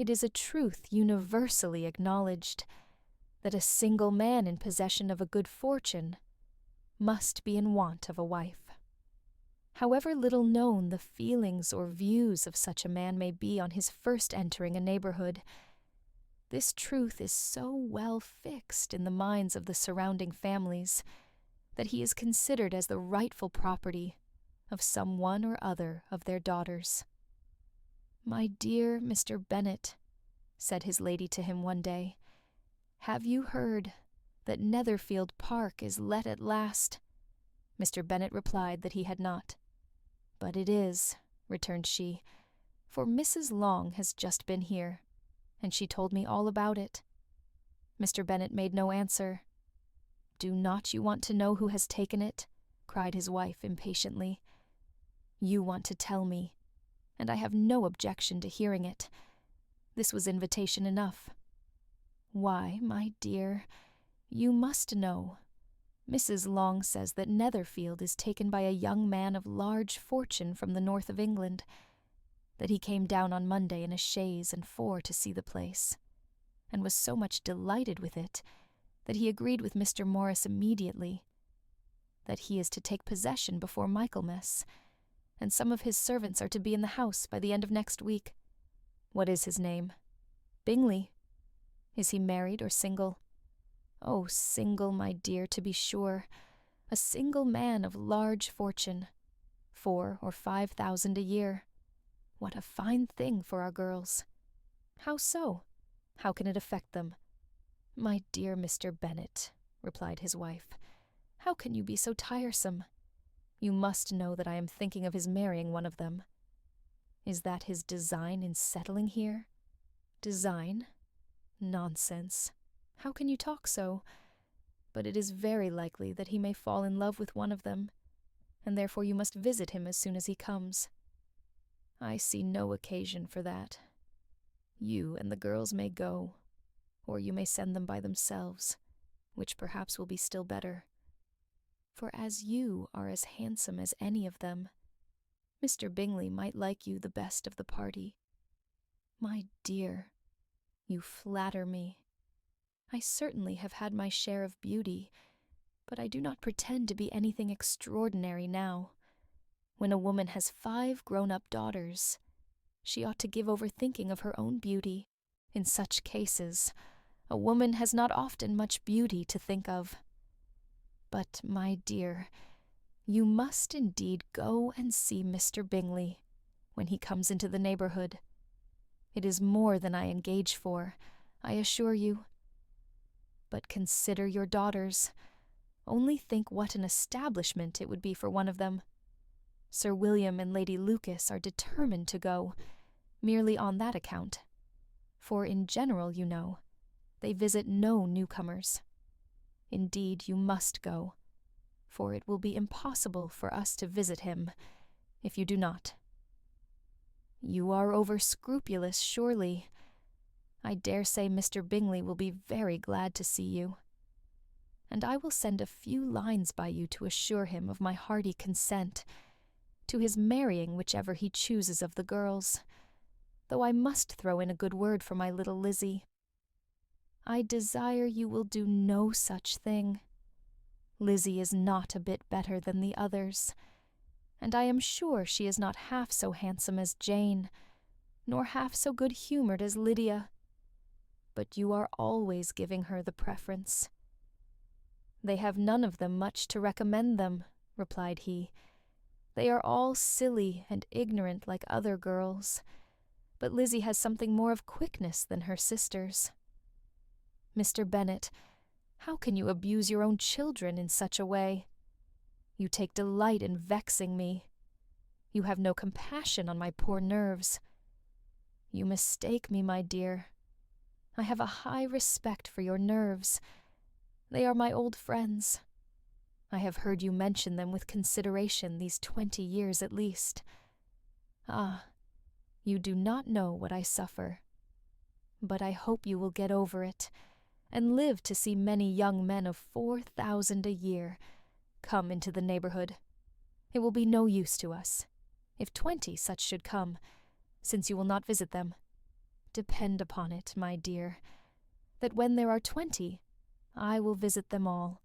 It is a truth universally acknowledged that a single man in possession of a good fortune must be in want of a wife. However little known the feelings or views of such a man may be on his first entering a neighborhood, this truth is so well fixed in the minds of the surrounding families that he is considered as the rightful property of some one or other of their daughters. "My dear Mr. Bennet," said his lady to him one day, "have you heard that Netherfield Park is let at last?" Mr. Bennet replied that he had not. "But it is," returned she, "for Mrs. Long has just been here, and she told me all about it." Mr. Bennet made no answer. "Do not you want to know who has taken it?" cried his wife impatiently. "You want to tell me, and I have no objection to hearing it. This was invitation enough. Why, my dear, you must know. Mrs. Long says that Netherfield is taken by a young man of large fortune from the north of England, that he came down on Monday in a chaise and four to see the place, and was so much delighted with it that he agreed with Mr. Morris immediately, that he is to take possession before Michaelmas, and some of his servants are to be in the house by the end of next week. What is his name? Bingley. Is he married or single? Oh, single, my dear, to be sure. A single man of large fortune, 4,000 or 5,000 a year. What a fine thing for our girls. How so? How can it affect them? My dear Mr. Bennet, replied his wife, how can you be so tiresome? You must know that I am thinking of his marrying one of them. Is that his design in settling here? Design? Nonsense. How can you talk so? But it is very likely that he may fall in love with one of them, and therefore you must visit him as soon as he comes. I see no occasion for that. You and the girls may go, or you may send them by themselves, which perhaps will be still better. For as you are as handsome as any of them, Mr. Bingley might like you the best of the party. My dear, you flatter me. I certainly have had my share of beauty, but I do not pretend to be anything extraordinary now. When a woman has 5 grown-up daughters, she ought to give over thinking of her own beauty. In such cases, a woman has not often much beauty to think of. But, my dear, you must indeed go and see Mr. Bingley when he comes into the neighborhood. It is more than I engage for, I assure you. But consider your daughters. Only think what an establishment it would be for one of them. Sir William and Lady Lucas are determined to go, merely on that account. For in general, you know, they visit no newcomers. Indeed, you must go, for it will be impossible for us to visit him if you do not. You are over-scrupulous, surely. I dare say Mr. Bingley will be very glad to see you, and I will send a few lines by you to assure him of my hearty consent to his marrying whichever he chooses of the girls, though I must throw in a good word for my little Lizzie. I desire you will do no such thing. Lizzie is not a bit better than the others, and I am sure she is not half so handsome as Jane, nor half so good-humoured as Lydia. But you are always giving her the preference. They have none of them much to recommend them, replied he. They are all silly and ignorant like other girls, but Lizzie has something more of quickness than her sisters. Mr. Bennet, how can you abuse your own children in such a way? You take delight in vexing me. You have no compassion on my poor nerves. You mistake me, my dear. I have a high respect for your nerves. They are my old friends. I have heard you mention them with consideration these 20 years at least. Ah, you do not know what I suffer. But I hope you will get over it, and live to see many young men of 4,000 a year come into the neighborhood. It will be no use to us, if 20 such should come, since you will not visit them. Depend upon it, my dear, that when there are 20, I will visit them all.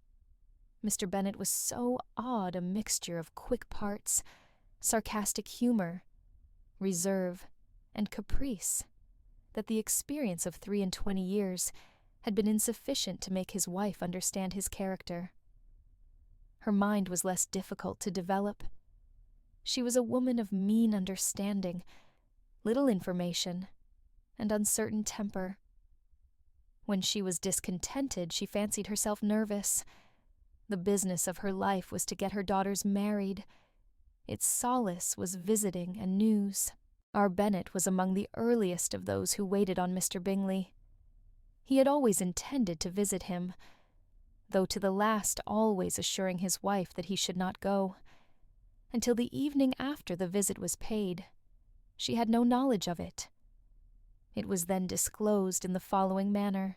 Mr. Bennet was so odd a mixture of quick parts, sarcastic humor, reserve, and caprice, that the experience of 23 years had been insufficient to make his wife understand his character. Her mind was less difficult to develop. She was a woman of mean understanding, little information, and uncertain temper. When she was discontented, she fancied herself nervous. The business of her life was to get her daughters married. Its solace was visiting and news. Our Bennet was among the earliest of those who waited on Mr. Bingley. He had always intended to visit him, though to the last always assuring his wife that he should not go. Until the evening after the visit was paid, she had no knowledge of it. It was then disclosed in the following manner.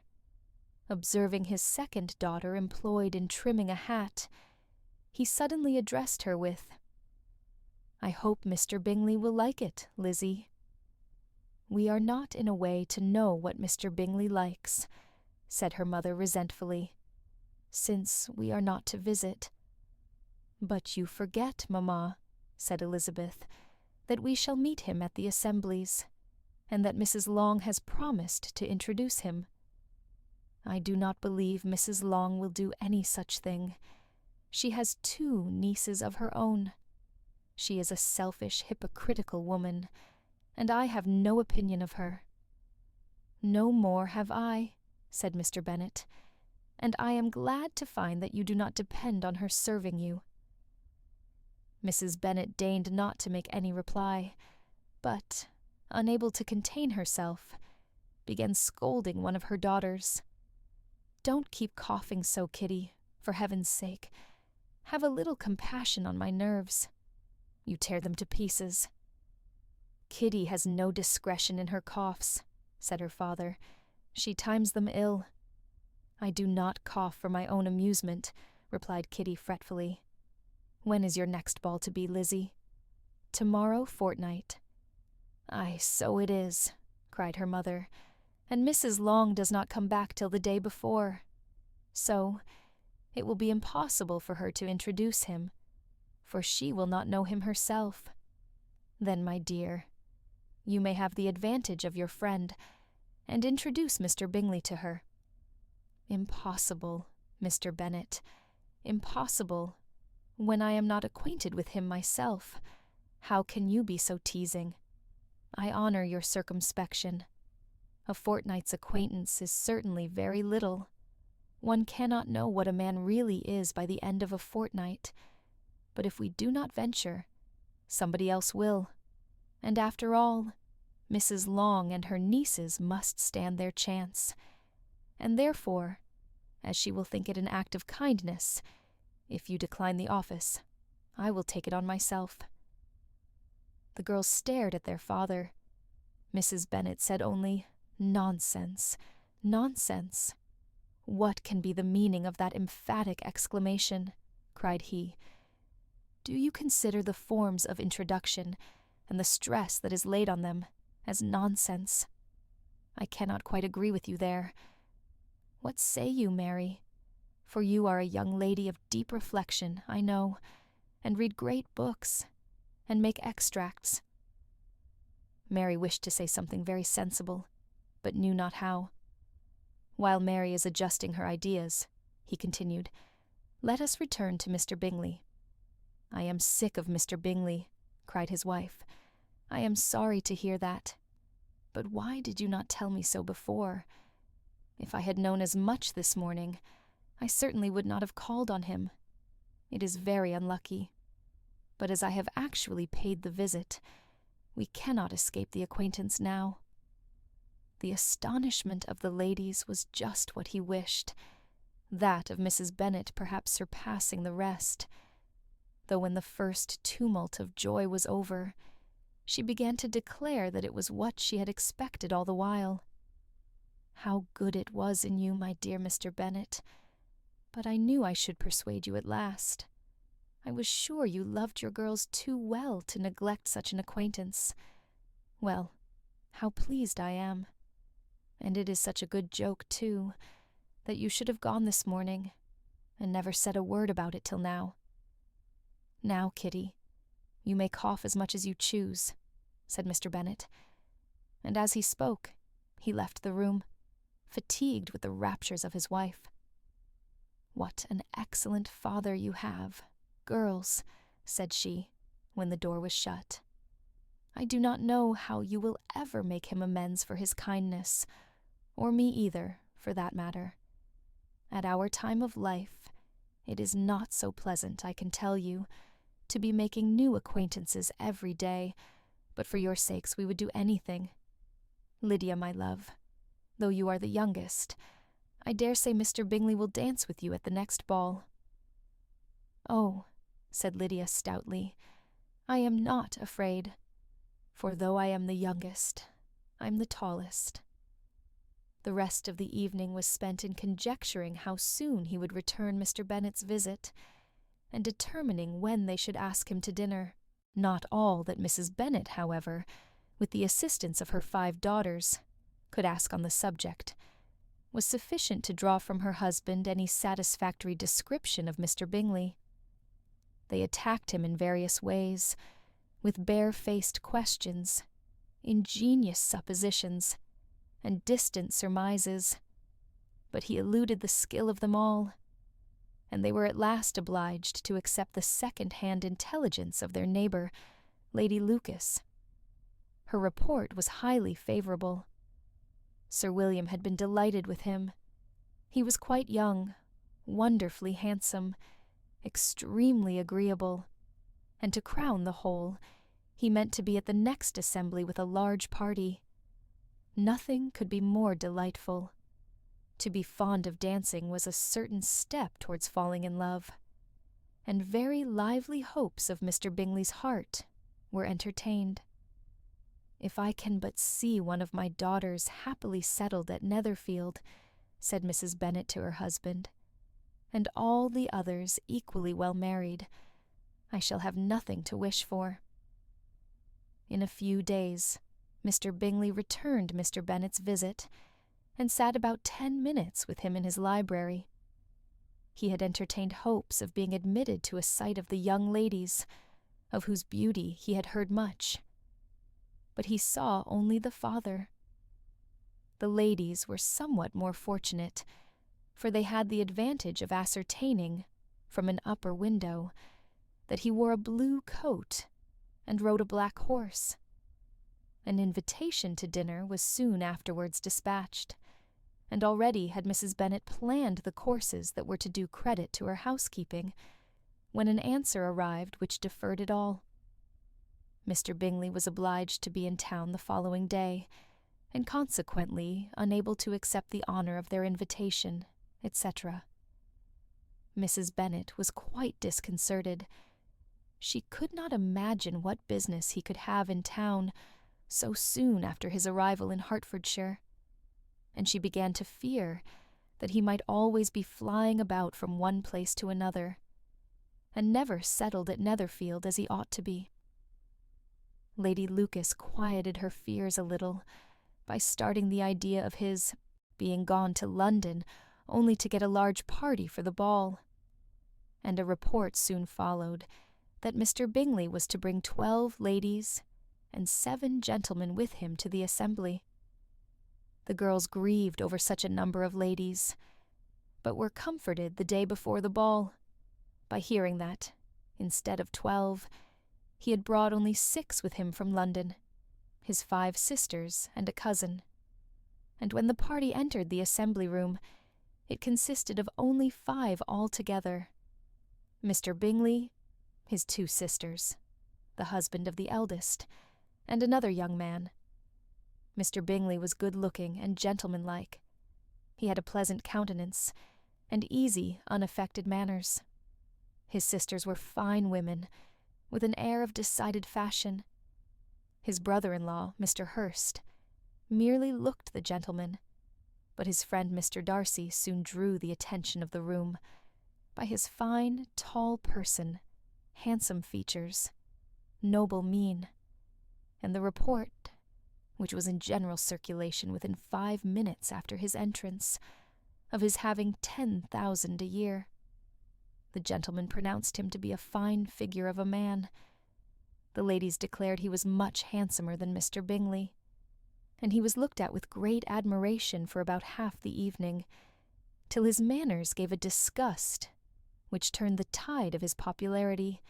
Observing his second daughter employed in trimming a hat, he suddenly addressed her with, "I hope Mr. Bingley will like it, Lizzie." "We are not in a way to know what Mr. Bingley likes," said her mother resentfully, "since we are not to visit." "But you forget, mamma," said Elizabeth, "that we shall meet him at the assemblies, and that Mrs. Long has promised to introduce him." "I do not believe Mrs. Long will do any such thing. She has 2 nieces of her own. She is a selfish, hypocritical woman, and I have no opinion of her." "No more have I," said Mr. Bennet, "and I am glad to find that you do not depend on her serving you." Mrs. Bennet deigned not to make any reply, but, unable to contain herself, began scolding one of her daughters. "Don't keep coughing so, Kitty, for heaven's sake. Have a little compassion on my nerves. You tear them to pieces." "Kitty has no discretion in her coughs," said her father. "She times them ill." "I do not cough for my own amusement," replied Kitty fretfully. "When is your next ball to be, Lizzie?" "Tomorrow fortnight." "Aye, so it is," cried her mother, "and Mrs. Long does not come back till the day before. So it will be impossible for her to introduce him, for she will not know him herself. Then, my dear, you may have the advantage of your friend, and introduce Mr. Bingley to her." "Impossible, Mr. Bennet, impossible. When I am not acquainted with him myself, how can you be so teasing? I honor your circumspection. A fortnight's acquaintance is certainly very little. One cannot know what a man really is by the end of a fortnight. But if we do not venture, somebody else will. And after all, Mrs. Long and her nieces must stand their chance. And therefore, as she will think it an act of kindness, if you decline the office, I will take it on myself." The girls stared at their father. Mrs. Bennet said only, "Nonsense, nonsense." "What can be the meaning of that emphatic exclamation?" cried he. "Do you consider the forms of introduction, and the stress that is laid on them, as nonsense? I cannot quite agree with you there. What say you, Mary? For you are a young lady of deep reflection, I know, and read great books, and make extracts." Mary wished to say something very sensible, but knew not how. "While Mary is adjusting her ideas," he continued, "let us return to Mr. Bingley." "I am sick of Mr. Bingley," cried his wife. "I am sorry to hear that. But why did you not tell me so before? If I had known as much this morning, I certainly would not have called on him. It is very unlucky. But as I have actually paid the visit, we cannot escape the acquaintance now." The astonishment of the ladies was just what he wished, that of Mrs. Bennet perhaps surpassing the rest. Though when the first tumult of joy was over, she began to declare that it was what she had expected all the while. "How good it was in you, my dear Mr. Bennet! But I knew I should persuade you at last. I was sure you loved your girls too well to neglect such an acquaintance. Well, how pleased I am. And it is such a good joke, too, that you should have gone this morning, and never said a word about it till now. Now, Kitty, you may cough as much as you choose," said Mr. Bennet, and as he spoke, he left the room, fatigued with the raptures of his wife. "What an excellent father you have, girls," said she, when the door was shut. "I do not know how you will ever make him amends for his kindness, or me either, for that matter. At our time of life, it is not so pleasant, I can tell you, to be making new acquaintances every day, but for your sakes we would do anything. Lydia, my love, though you are the youngest, I dare say Mr. Bingley will dance with you at the next ball." "Oh," said Lydia stoutly, "I am not afraid, for though I am the youngest, I'm the tallest." The rest of the evening was spent in conjecturing how soon he would return Mr. Bennet's visit, and determining when they should ask him to dinner. Not all that Mrs. Bennet, however, with the assistance of her 5 daughters, could ask on the subject, was sufficient to draw from her husband any satisfactory description of Mr. Bingley. They attacked him in various ways, with bare-faced questions, ingenious suppositions, and distant surmises, but he eluded the skill of them all, and they were at last obliged to accept the second-hand intelligence of their neighbour, Lady Lucas. Her report was highly favourable. Sir William had been delighted with him. He was quite young, wonderfully handsome, extremely agreeable, and to crown the whole, he meant to be at the next assembly with a large party. Nothing could be more delightful. To be fond of dancing was a certain step towards falling in love, and very lively hopes of Mr. Bingley's heart were entertained. "If I can but see one of my daughters happily settled at Netherfield," said Mrs. Bennet to her husband, "and all the others equally well married, I shall have nothing to wish for." In a few days, Mr. Bingley returned Mr. Bennet's visit, and sat about 10 minutes with him in his library. He had entertained hopes of being admitted to a sight of the young ladies, of whose beauty he had heard much. But he saw only the father. The ladies were somewhat more fortunate, for they had the advantage of ascertaining, from an upper window, that he wore a blue coat and rode a black horse. An invitation to dinner was soon afterwards dispatched, and already had Mrs. Bennet planned the courses that were to do credit to her housekeeping, when an answer arrived which deferred it all. Mr. Bingley was obliged to be in town the following day, and consequently unable to accept the honour of their invitation, etc. Mrs. Bennet was quite disconcerted. She could not imagine what business he could have in town so soon after his arrival in Hertfordshire, and she began to fear that he might always be flying about from one place to another, and never settled at Netherfield as he ought to be. Lady Lucas quieted her fears a little by starting the idea of his being gone to London only to get a large party for the ball, and a report soon followed that Mr. Bingley was to bring 12 ladies and 7 gentlemen with him to the assembly. The girls grieved over such a number of ladies, but were comforted the day before the ball by hearing that, instead of 12, he had brought only 6 with him from London, his 5 sisters and a cousin, and when the party entered the assembly room, it consisted of only 5 altogether: Mr. Bingley, his 2 sisters, the husband of the eldest, and another young man. Mr. Bingley was good-looking and gentlemanlike. He had a pleasant countenance, and easy, unaffected manners. His sisters were fine women, with an air of decided fashion. His brother-in-law, Mr. Hurst, merely looked the gentleman, but his friend Mr. Darcy soon drew the attention of the room by his fine, tall person, handsome features, noble mien, and the report, which was in general circulation within 5 minutes after his entrance, of his having 10,000 a year. The gentlemen pronounced him to be a fine figure of a man. The ladies declared he was much handsomer than Mr. Bingley, and he was looked at with great admiration for about half the evening, till his manners gave a disgust which turned the tide of his popularity,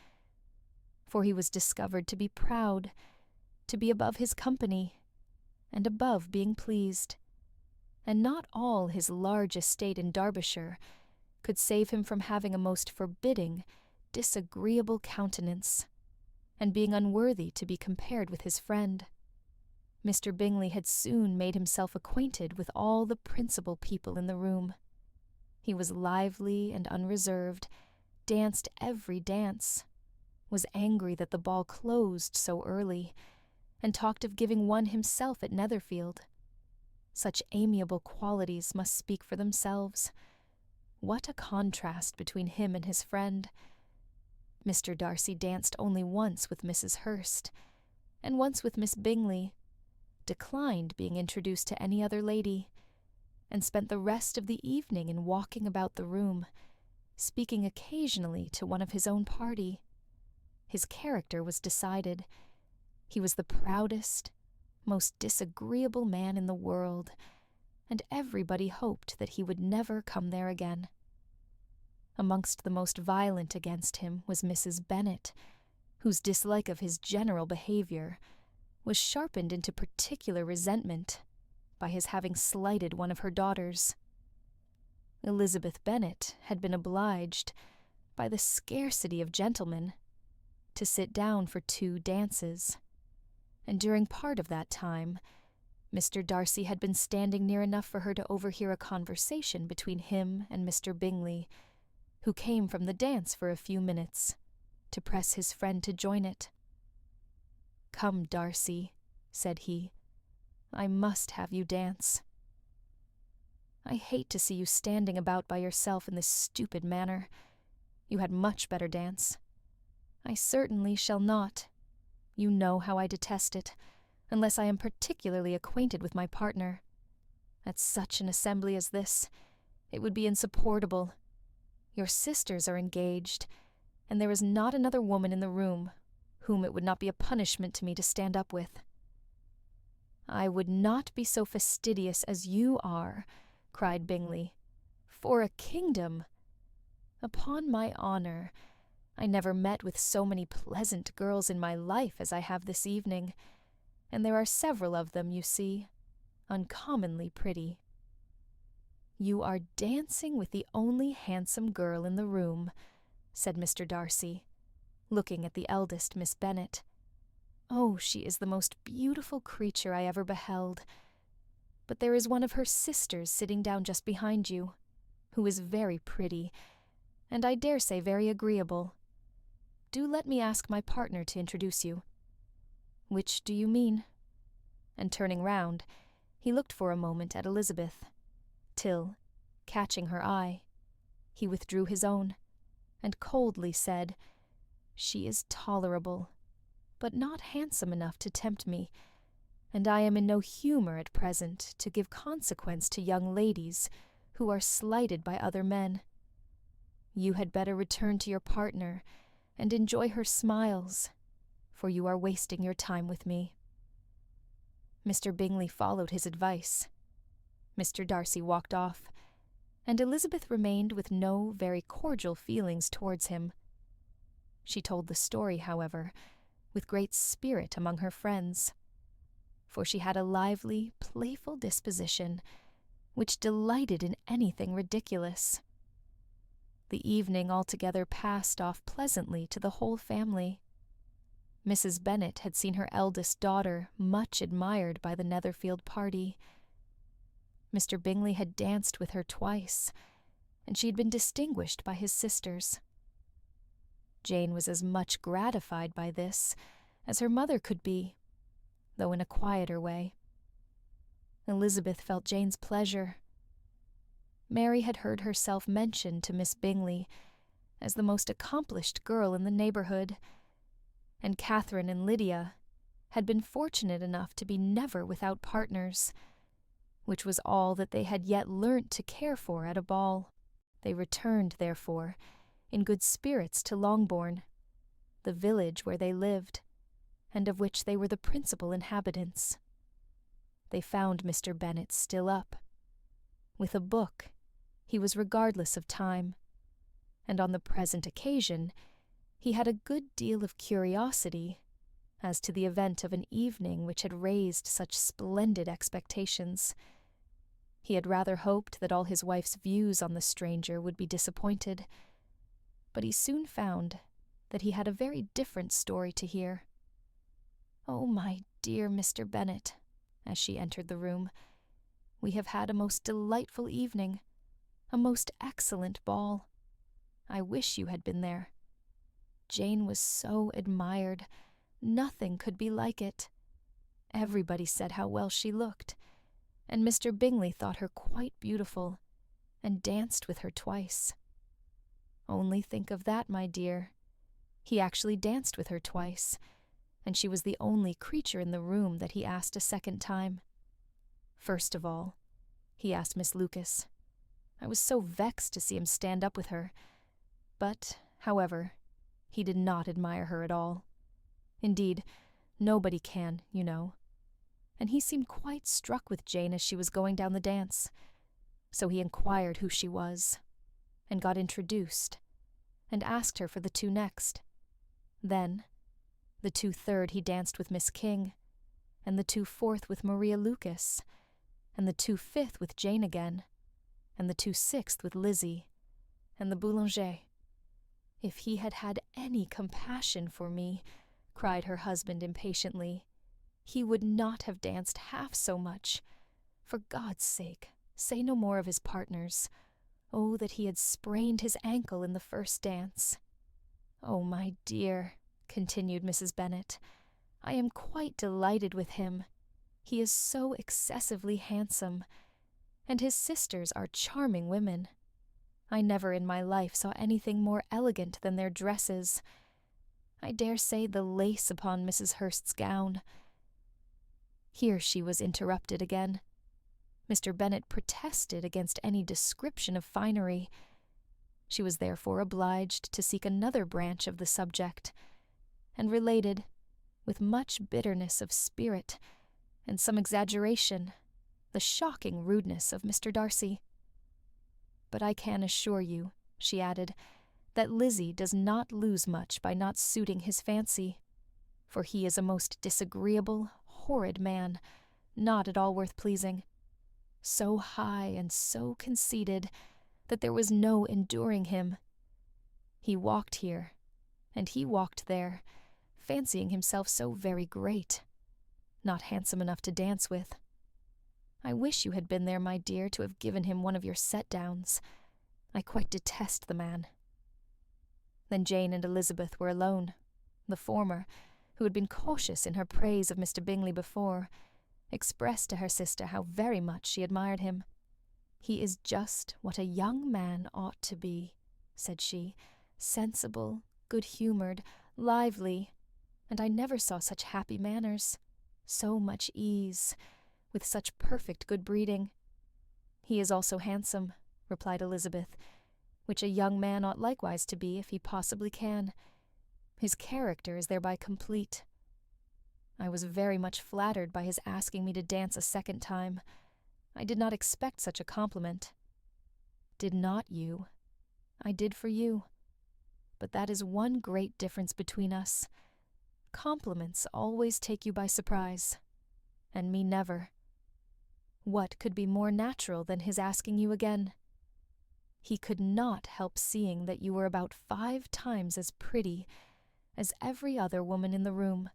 for he was discovered to be proud, to be above his company, and above being pleased, and not all his large estate in Derbyshire could save him from having a most forbidding, disagreeable countenance, and being unworthy to be compared with his friend. Mr. Bingley had soon made himself acquainted with all the principal people in the room. He was lively and unreserved, danced every dance, was angry that the ball closed so early, and talked of giving one himself at Netherfield. Such amiable qualities must speak for themselves. What a contrast between him and his friend! Mr. Darcy danced only once with Mrs. Hurst, and once with Miss Bingley, declined being introduced to any other lady, and spent the rest of the evening in walking about the room, speaking occasionally to one of his own party. His character was decided. He was the proudest, most disagreeable man in the world, and everybody hoped that he would never come there again. Amongst the most violent against him was Mrs. Bennet, whose dislike of his general behavior was sharpened into particular resentment by his having slighted one of her daughters. Elizabeth Bennet had been obliged, by the scarcity of gentlemen, to sit down for 2 dances, and during part of that time Mr. Darcy had been standing near enough for her to overhear a conversation between him and Mr. Bingley, who came from the dance for a few minutes, to press his friend to join it. "Come, Darcy," said he, "I must have you dance. I hate to see you standing about by yourself in this stupid manner. You had much better dance. I certainly shall not. You know how I detest it, unless I am particularly acquainted with my partner. At such an assembly as this, it would be insupportable. Your sisters are engaged, and there is not another woman in the room whom it would not be a punishment to me to stand up with." "I would not be so fastidious as you are," cried Bingley, "for a kingdom. Upon my honour, I never met with so many pleasant girls in my life as I have this evening, and there are several of them, you see, uncommonly pretty." "You are dancing with the only handsome girl in the room," said Mr. Darcy, looking at the eldest Miss Bennet. "Oh, she is the most beautiful creature I ever beheld. But there is one of her sisters sitting down just behind you, who is very pretty, and I dare say very agreeable. Do let me ask my partner to introduce you." "Which do you mean?" And turning round, he looked for a moment at Elizabeth, till, catching her eye, he withdrew his own, and coldly said, "She is tolerable, but not handsome enough to tempt me, and I am in no humour at present to give consequence to young ladies who are slighted by other men. You had better return to your partner and enjoy her smiles, for you are wasting your time with me." Mr. Bingley followed his advice. Mr. Darcy walked off, and Elizabeth remained with no very cordial feelings towards him. She told the story, however, with great spirit among her friends, for she had a lively, playful disposition, which delighted in anything ridiculous. The evening altogether passed off pleasantly to the whole family. Mrs. Bennet had seen her eldest daughter much admired by the Netherfield party. Mr. Bingley had danced with her twice, and she had been distinguished by his sisters. Jane was as much gratified by this as her mother could be, though in a quieter way. Elizabeth felt Jane's pleasure. Mary had heard herself mentioned to Miss Bingley as the most accomplished girl in the neighbourhood, and Catherine and Lydia, had been fortunate enough to be never without partners, which was all that they had yet learnt to care for at a ball. They returned, therefore, in good spirits to Longbourn, the village where they lived, and of which they were the principal inhabitants. They found Mr. Bennet still up. With a book, he was regardless of time, and on the present occasion he had a good deal of curiosity as to the event of an evening which had raised such splendid expectations. He had rather hoped that all his wife's views on the stranger would be disappointed, but he soon found that he had a very different story to hear. "Oh, my dear Mr. Bennet," as she entered the room, "we have had a most delightful evening, a most excellent ball. I wish you had been there. Jane was so admired, nothing could be like it. Everybody said how well she looked, and Mr. Bingley thought her quite beautiful, and danced with her twice. Only think of that, my dear. He actually danced with her twice, and she was the only creature in the room that he asked a second time. First of all, he asked Miss Lucas. I was so vexed to see him stand up with her, but, however, he did not admire her at all. Indeed, nobody can, you know. And he seemed quite struck with Jane as she was going down the dance. So he inquired who she was, and got introduced, and asked her for the two next. Then, the 2/3 he danced with Miss King, and the 2/4 with Maria Lucas, and the 2/5 with Jane again, and the 2/6 with Lizzie, and the Boulanger. If he had had any compassion for me, cried her husband impatiently, he would not have danced half so much. For God's sake, say no more of his partners. Oh, that he had sprained his ankle in the first dance. Oh, my dear, continued Mrs. Bennet, I am quite delighted with him. He is so excessively handsome, and his sisters are charming women. I never in my life saw anything more elegant than their dresses. I dare say the lace upon Mrs. Hurst's gown. Here she was interrupted again. Mr. Bennet protested against any description of finery. She was therefore obliged to seek another branch of the subject, and related, with much bitterness of spirit and some exaggeration, the shocking rudeness of Mr. Darcy. But I can assure you, she added, that Lizzie does not lose much by not suiting his fancy, for he is a most disagreeable, horrid man, not at all worth pleasing, so high and so conceited that there was no enduring him. He walked here, and he walked there, fancying himself so very great, not handsome enough to dance with. I wish you had been there, my dear, to have given him one of your set-downs. I quite detest the man. Then Jane and Elizabeth were alone. The former, who had been cautious in her praise of Mr. Bingley before, expressed to her sister how very much she admired him. He is just what a young man ought to be, said she, sensible, good-humoured, lively, and I never saw such happy manners, so much ease, with such perfect good breeding. He is also handsome, replied Elizabeth, which a young man ought likewise to be if he possibly can. His character is thereby complete. I was very much flattered by his asking me to dance a second time. I did not expect such a compliment. Did not you? I did for you. But that is one great difference between us. Compliments always take you by surprise, and me never. What could be more natural than his asking you again? He could not help seeing that you were about 5 times as pretty as every other woman in the room.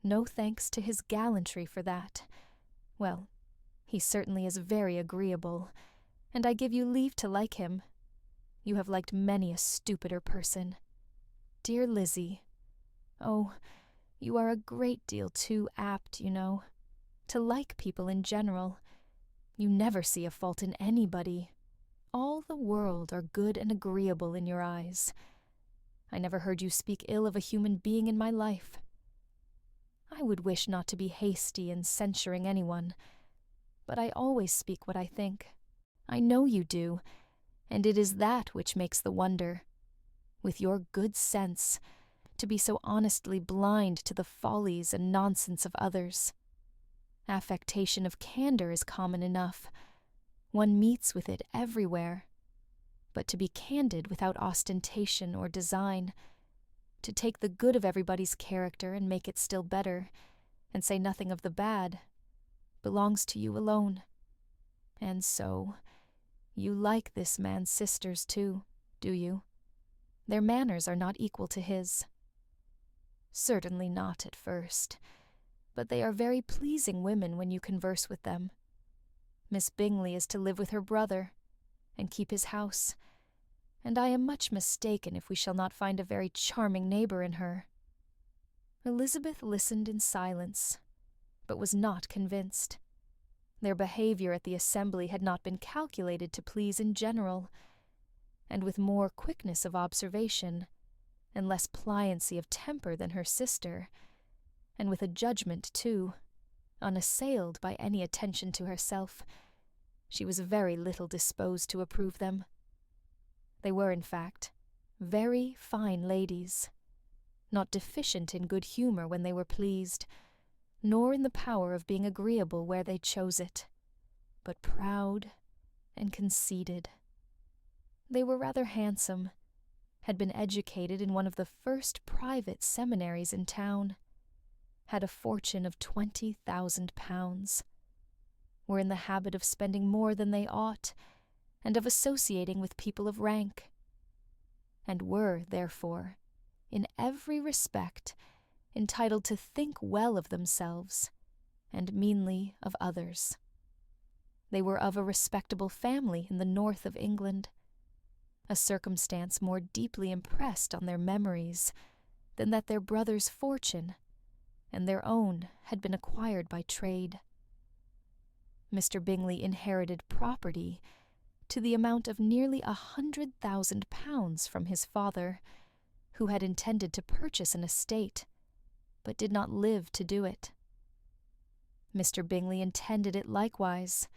No thanks to his gallantry for that. Well, he certainly is very agreeable, and I give you leave to like him. You have liked many a stupider person. Dear Lizzie, oh, you are a great deal too apt, you know, to like people in general. You never see a fault in anybody. All the world are good and agreeable in your eyes. I never heard you speak ill of a human being in my life. I would wish not to be hasty in censuring anyone, but I always speak what I think. I know you do, and it is that which makes the wonder. With your good sense, to be so honestly blind to the follies and nonsense of others. Affectation of candor is common enough. One meets with it everywhere. But to be candid without ostentation or design, to take the good of everybody's character and make it still better, and say nothing of the bad, belongs to you alone. And so, you like this man's sisters too, do you? Their manners are not equal to his. Certainly not at first, but they are very pleasing women when you converse with them. Miss Bingley is to live with her brother, and keep his house, and I am much mistaken if we shall not find a very charming neighbour in her. Elizabeth listened in silence, but was not convinced. Their behaviour at the assembly had not been calculated to please in general, and with more quickness of observation, and less pliancy of temper than her sister, and with a judgment, too, unassailed by any attention to herself, she was very little disposed to approve them. They were, in fact, very fine ladies, not deficient in good humour when they were pleased, nor in the power of being agreeable where they chose it, but proud and conceited. They were rather handsome, had been educated in one of the first private seminaries in town, had a fortune of £20,000, were in the habit of spending more than they ought, and of associating with people of rank, and were, therefore, in every respect, entitled to think well of themselves, and meanly of others. They were of a respectable family in the north of England, a circumstance more deeply impressed on their memories than that their brother's fortune and their own had been acquired by trade. Mr. Bingley inherited property to the amount of nearly £100,000 from his father, who had intended to purchase an estate, but did not live to do it. Mr. Bingley intended it likewise,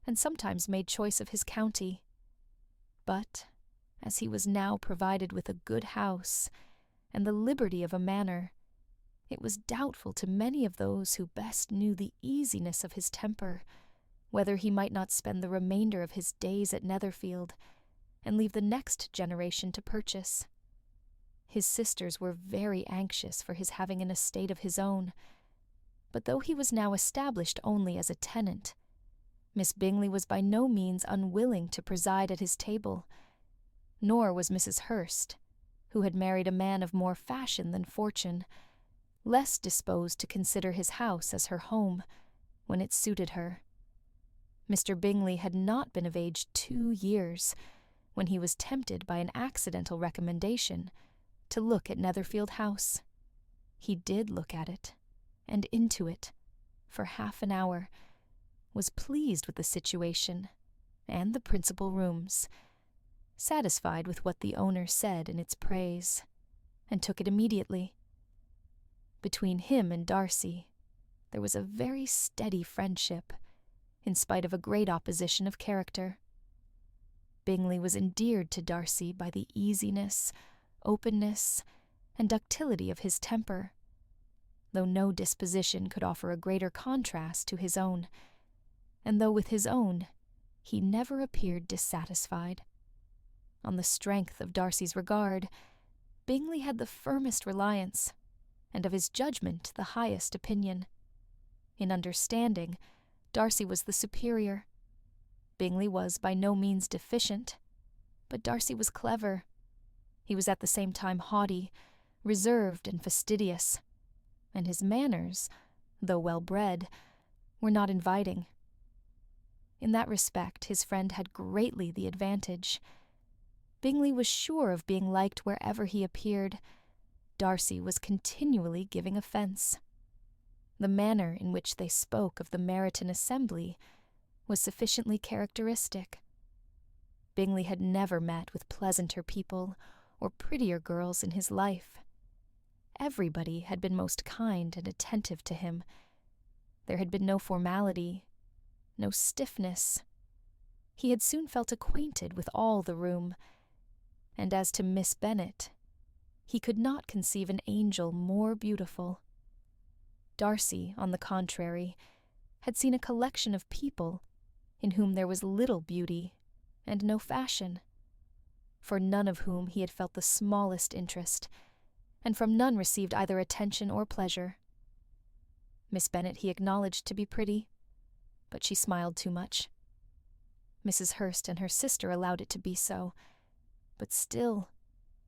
and sometimes made choice of his county. But, as he was now provided with a good house and the liberty of a manor, it was doubtful to many of those who best knew the easiness of his temper whether he might not spend the remainder of his days at Netherfield, and leave the next generation to purchase. His sisters were very anxious for his having an estate of his own, but though he was now established only as a tenant, Miss Bingley was by no means unwilling to preside at his table, nor was Mrs. Hurst, who had married a man of more fashion than fortune, less disposed to consider his house as her home, when it suited her. Mr. Bingley had not been of age 2 years, when he was tempted by an accidental recommendation to look at Netherfield House. He did look at it, and into it, for half an hour, was pleased with the situation and the principal rooms, satisfied with what the owner said in its praise, and took it immediately. Between him and Darcy there was a very steady friendship, in spite of a great opposition of character. Bingley was endeared to Darcy by the easiness, openness, and ductility of his temper, though no disposition could offer a greater contrast to his own, and though with his own he never appeared dissatisfied. On the strength of Darcy's regard, Bingley had the firmest reliance, and of his judgment the highest opinion. In understanding, Darcy was the superior. Bingley was by no means deficient, but Darcy was clever. He was at the same time haughty, reserved, and fastidious, and his manners, though well-bred, were not inviting. In that respect his friend had greatly the advantage. Bingley was sure of being liked wherever he appeared. Darcy was continually giving offence. The manner in which they spoke of the Meryton assembly was sufficiently characteristic. Bingley had never met with pleasanter people or prettier girls in his life. everybody had been most kind and attentive to him. There had been no formality, no stiffness. He had soon felt acquainted with all the room, and as to Miss Bennet, he could not conceive an angel more beautiful. Darcy, on the contrary, had seen a collection of people in whom there was little beauty and no fashion, for none of whom he had felt the smallest interest, and from none received either attention or pleasure. Miss Bennet he acknowledged to be pretty, but she smiled too much. Mrs. Hurst and her sister allowed it to be so, but still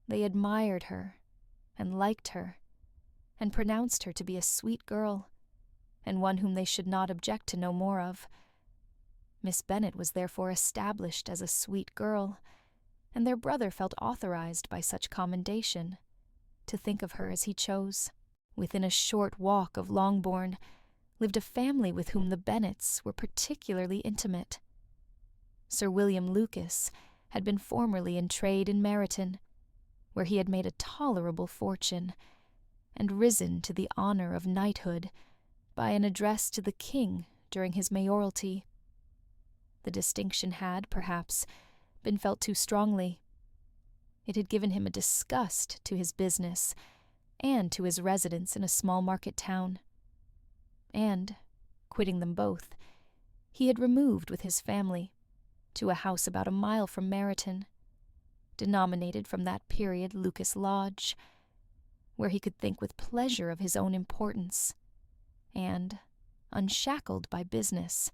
they admired her and liked her, and pronounced her to be a sweet girl, and one whom they should not object to know more of. Miss Bennet was therefore established as a sweet girl, and their brother felt authorized by such commendation to think of her as he chose. Within a short walk of Longbourn lived a family with whom the Bennets were particularly intimate. Sir William Lucas had been formerly in trade in Meryton, where he had made a tolerable fortune, and risen to the honour of knighthood by an address to the king during his mayoralty. The distinction had, perhaps, been felt too strongly. It had given him a disgust to his business and to his residence in a small market town. And, quitting them both, he had removed with his family to a house about a mile from Meryton, denominated from that period Lucas Lodge, where he could think with pleasure of his own importance, and, unshackled by business,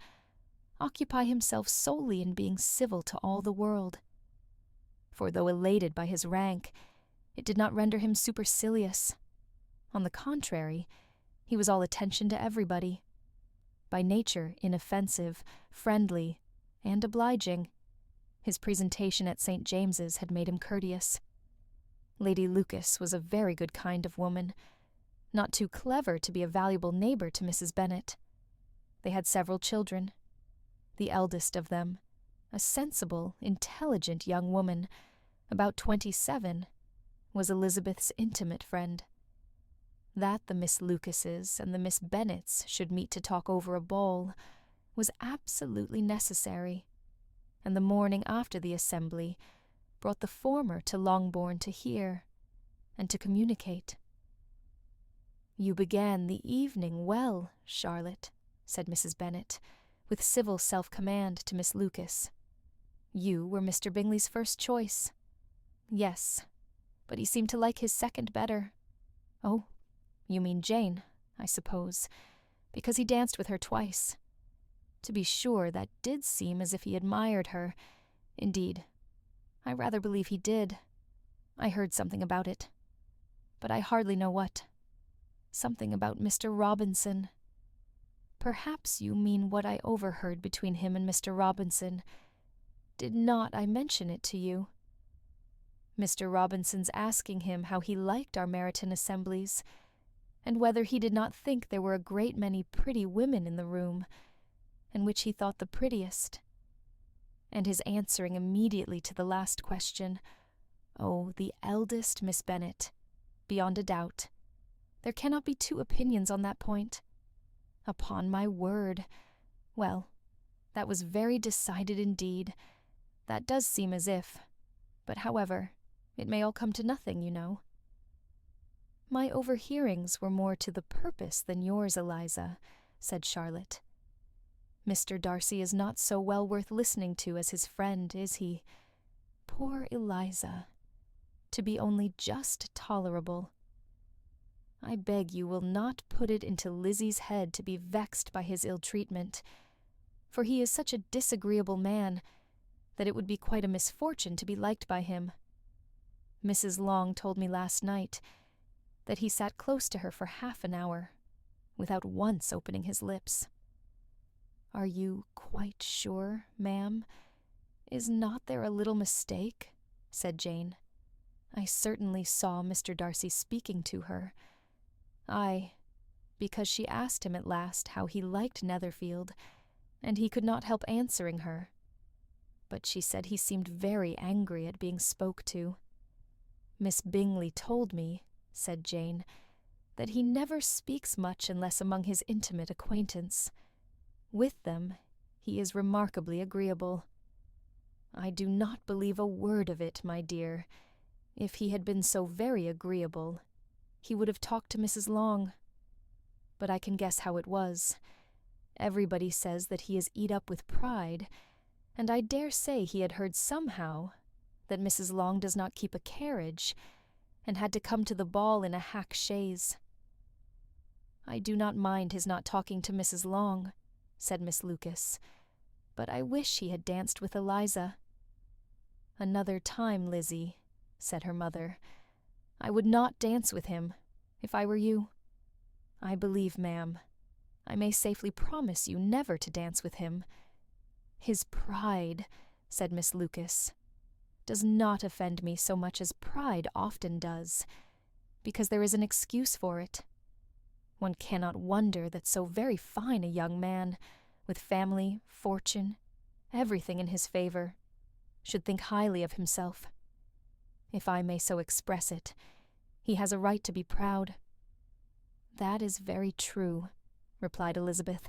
occupy himself solely in being civil to all the world. For though elated by his rank, it did not render him supercilious. On the contrary, he was all attention to everybody. By nature inoffensive, friendly, and obliging, his presentation at St. James's had made him courteous. Lady Lucas was a very good kind of woman, not too clever to be a valuable neighbour to Mrs. Bennet. They had several children. The eldest of them, a sensible, intelligent young woman, about 27, was Elizabeth's intimate friend. That the Miss Lucases and the Miss Bennets should meet to talk over a ball was absolutely necessary, and the morning after the assembly brought the former to Longbourn to hear and to communicate. "You began the evening well, Charlotte," said Mrs. Bennet, with civil self-command to Miss Lucas. "You were Mr. Bingley's first choice." "Yes, but he seemed to like his second better." "Oh, you mean Jane, I suppose, because he danced with her twice. To be sure, that did seem as if he admired her. Indeed, I rather believe he did. I heard something about it, but I hardly know what. Something about Mr. Robinson." "Perhaps you mean what I overheard between him and Mr. Robinson. Did not I mention it to you? Mr. Robinson's asking him how he liked our Meryton assemblies, and whether he did not think there were a great many pretty women in the room, and which he thought the prettiest. And his answering immediately to the last question, 'Oh, the eldest Miss Bennet, beyond a doubt. There cannot be two opinions on that point.' Upon my word. Well, that was very decided indeed. That does seem as if. But however, it may all come to nothing, you know." "My overhearings were more to the purpose than yours, Eliza," said Charlotte. "Mr. Darcy is not so well worth listening to as his friend, is he? Poor Eliza! To be only just tolerable. I beg you will not put it into Lizzie's head to be vexed by his ill-treatment, for he is such a disagreeable man that it would be quite a misfortune to be liked by him. Mrs. Long told me last night that he sat close to her for half an hour, without once opening his lips." "Are you quite sure, ma'am? Is not there a little mistake?" said Jane. "I certainly saw Mr. Darcy speaking to her. Aye, because she asked him at last how he liked Netherfield, and he could not help answering her. But she said he seemed very angry at being spoke to. Miss Bingley told me," said Jane, that he never speaks much unless among his intimate acquaintance. With them, he is remarkably agreeable. I do not believe a word of it, my dear. If he had been so very agreeable, he would have talked to Mrs. Long. But I can guess how it was. Everybody says that he is eat up with pride, and I dare say he had heard somehow that Mrs. Long does not keep a carriage, and had to come to the ball in a hack chaise. I do not mind his not talking to Mrs. Long, said Miss Lucas, but I wish he had danced with Eliza. Another time, Lizzie, said her mother. I would not dance with him, if I were you. I believe, ma'am, I may safely promise you never to dance with him. His pride, said Miss Lucas, does not offend me so much as pride often does, because there is an excuse for it. One cannot wonder that so very fine a young man, with family, fortune, everything in his favor, should think highly of himself. If I may so express it, he has a right to be proud. That is very true, replied Elizabeth,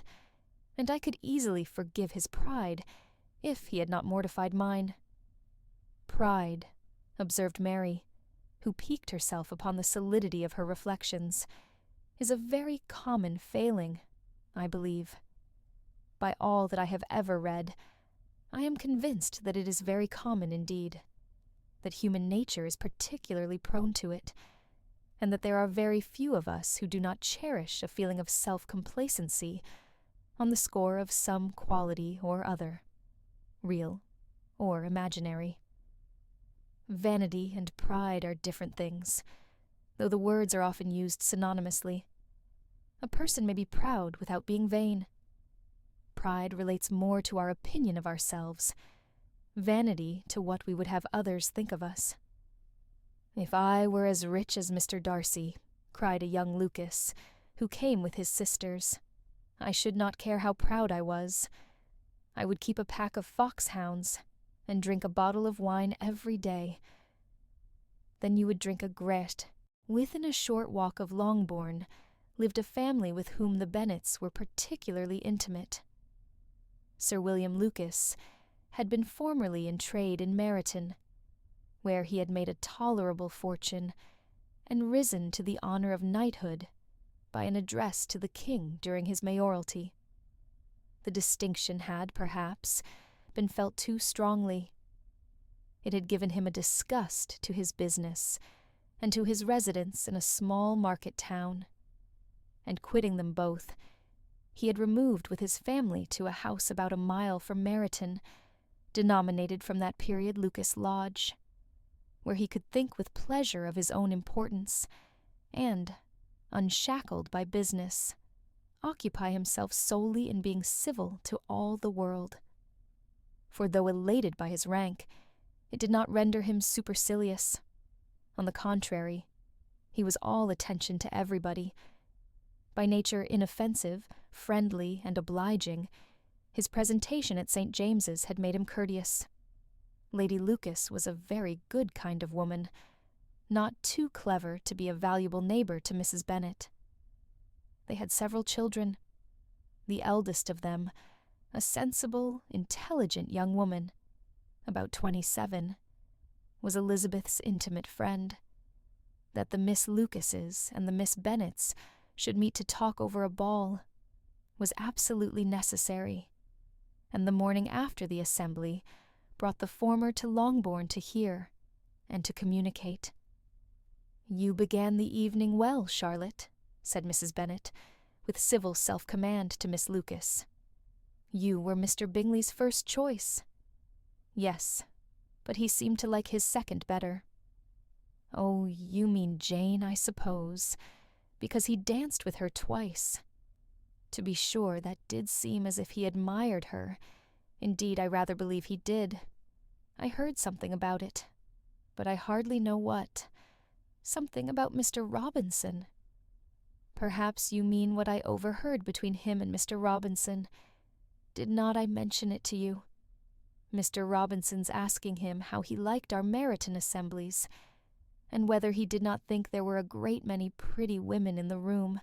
and I could easily forgive his pride if he had not mortified mine. Pride, observed Mary, who piqued herself upon the solidity of her reflections, is a very common failing, I believe. By all that I have ever read, I am convinced that it is very common indeed, that human nature is particularly prone to it, and that there are very few of us who do not cherish a feeling of self-complacency on the score of some quality or other, real or imaginary. Vanity and pride are different things, though the words are often used synonymously. A person may be proud without being vain. Pride relates more to our opinion of ourselves, vanity to what we would have others think of us. If I were as rich as Mr. Darcy, cried a young Lucas, who came with his sisters, I should not care how proud I was. I would keep a pack of foxhounds, and drink a bottle of wine every day. Then you would drink a gret. Within a short walk of Longbourn lived a family with whom the Bennets were particularly intimate. Sir William Lucas had been formerly in trade in Meryton, where he had made a tolerable fortune and risen to the honour of knighthood by an address to the king during his mayoralty. The distinction had, perhaps, been felt too strongly. It had given him a disgust to his business and to his residence in a small market town, and quitting them both, he had removed with his family to a house about a mile from Meryton, denominated from that period Lucas Lodge, where he could think with pleasure of his own importance, and, unshackled by business, occupy himself solely in being civil to all the world. For though elated by his rank, it did not render him supercilious. On the contrary, he was all attention to everybody. By nature inoffensive, friendly, and obliging, his presentation at St. James's had made him courteous. Lady Lucas was a very good kind of woman, not too clever to be a valuable neighbour to Mrs. Bennet. They had several children. The eldest of them, a sensible, intelligent young woman, about 27, was Elizabeth's intimate friend. That the Miss Lucases and the Miss Bennets should meet to talk over a ball was absolutely necessary, and the morning after the assembly brought the former to Longbourn to hear and to communicate. "You began the evening well, Charlotte," said Mrs. Bennet, with civil self-command to Miss Lucas. "You were Mr. Bingley's first choice." "Yes, but he seemed to like his second better." "Oh, you mean Jane, I suppose, because he danced with her twice. To be sure, that did seem as if he admired her. Indeed, I rather believe he did. I heard something about it, but I hardly know what. Something about Mr. Robinson. Perhaps you mean what I overheard between him and Mr. Robinson. Did not I mention it to you? Mr. Robinson's asking him how he liked our Meryton assemblies, and whether he did not think there were a great many pretty women in the room,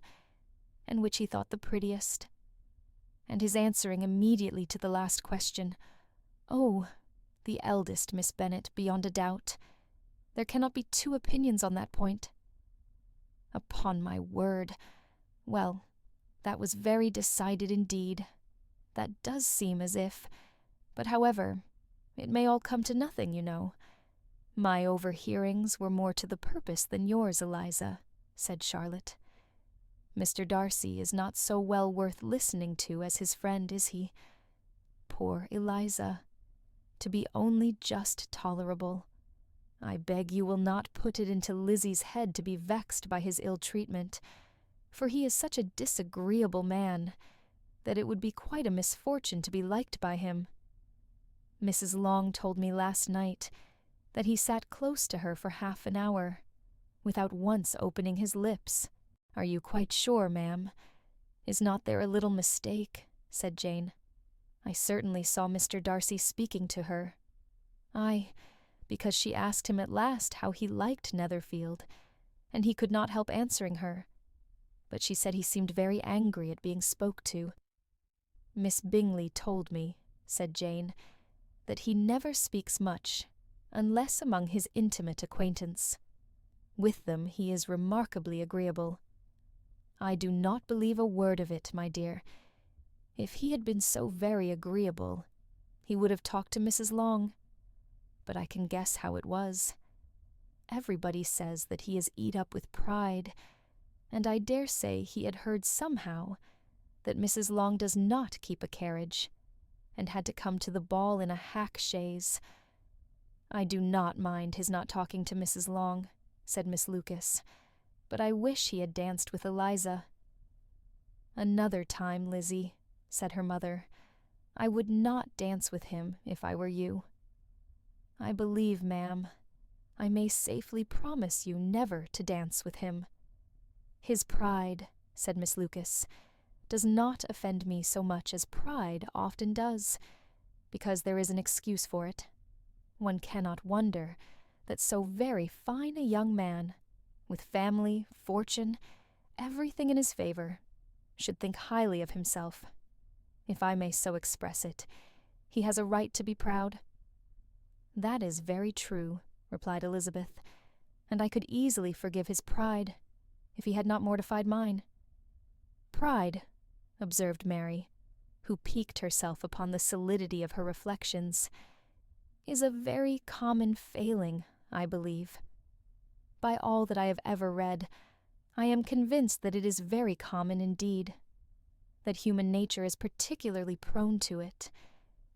and which he thought the prettiest. And his answering immediately to the last question, "Oh, the eldest, Miss Bennet, beyond a doubt. There cannot be two opinions on that point." Upon my word. Well, that was very decided indeed. That does seem as if... But however, it may all come to nothing, you know. My overhearings were more to the purpose than yours, Eliza, said Charlotte. Mr. Darcy is not so well worth listening to as his friend, is he? Poor Eliza. To be only just tolerable. I beg you will not put it into Lizzie's head to be vexed by his ill treatment, for he is such a disagreeable man that it would be quite a misfortune to be liked by him. Mrs. Long told me last night that he sat close to her for half an hour, without once opening his lips. Are you quite sure, ma'am? Is not there a little mistake? Said Jane. I certainly saw Mr. Darcy speaking to her. Aye, because she asked him at last how he liked Netherfield, and he could not help answering her. But she said he seemed very angry at being spoke to. Miss Bingley told me, said Jane, that he never speaks much, unless among his intimate acquaintance. With them he is remarkably agreeable. I do not believe a word of it, my dear. If he had been so very agreeable, he would have talked to Mrs. Long. But I can guess how it was. Everybody says that he is eat up with pride, and I dare say he had heard somehow that Mrs. Long does not keep a carriage, and had to come to the ball in a hack chaise. I do not mind his not talking to Mrs. Long, said Miss Lucas, but I wish he had danced with Eliza. Another time, Lizzie, said her mother. I would not dance with him if I were you. I believe, ma'am, I may safely promise you never to dance with him. His pride, said Miss Lucas, does not offend me so much as pride often does, because there is an excuse for it. One cannot wonder that so very fine a young man, with family, fortune, everything in his favor, should think highly of himself. If I may so express it, he has a right to be proud. That is very true, replied Elizabeth, and I could easily forgive his pride, if he had not mortified mine. Pride, observed Mary, who piqued herself upon the solidity of her reflections, is a very common failing, I believe. By all that I have ever read, I am convinced that it is very common indeed, that human nature is particularly prone to it,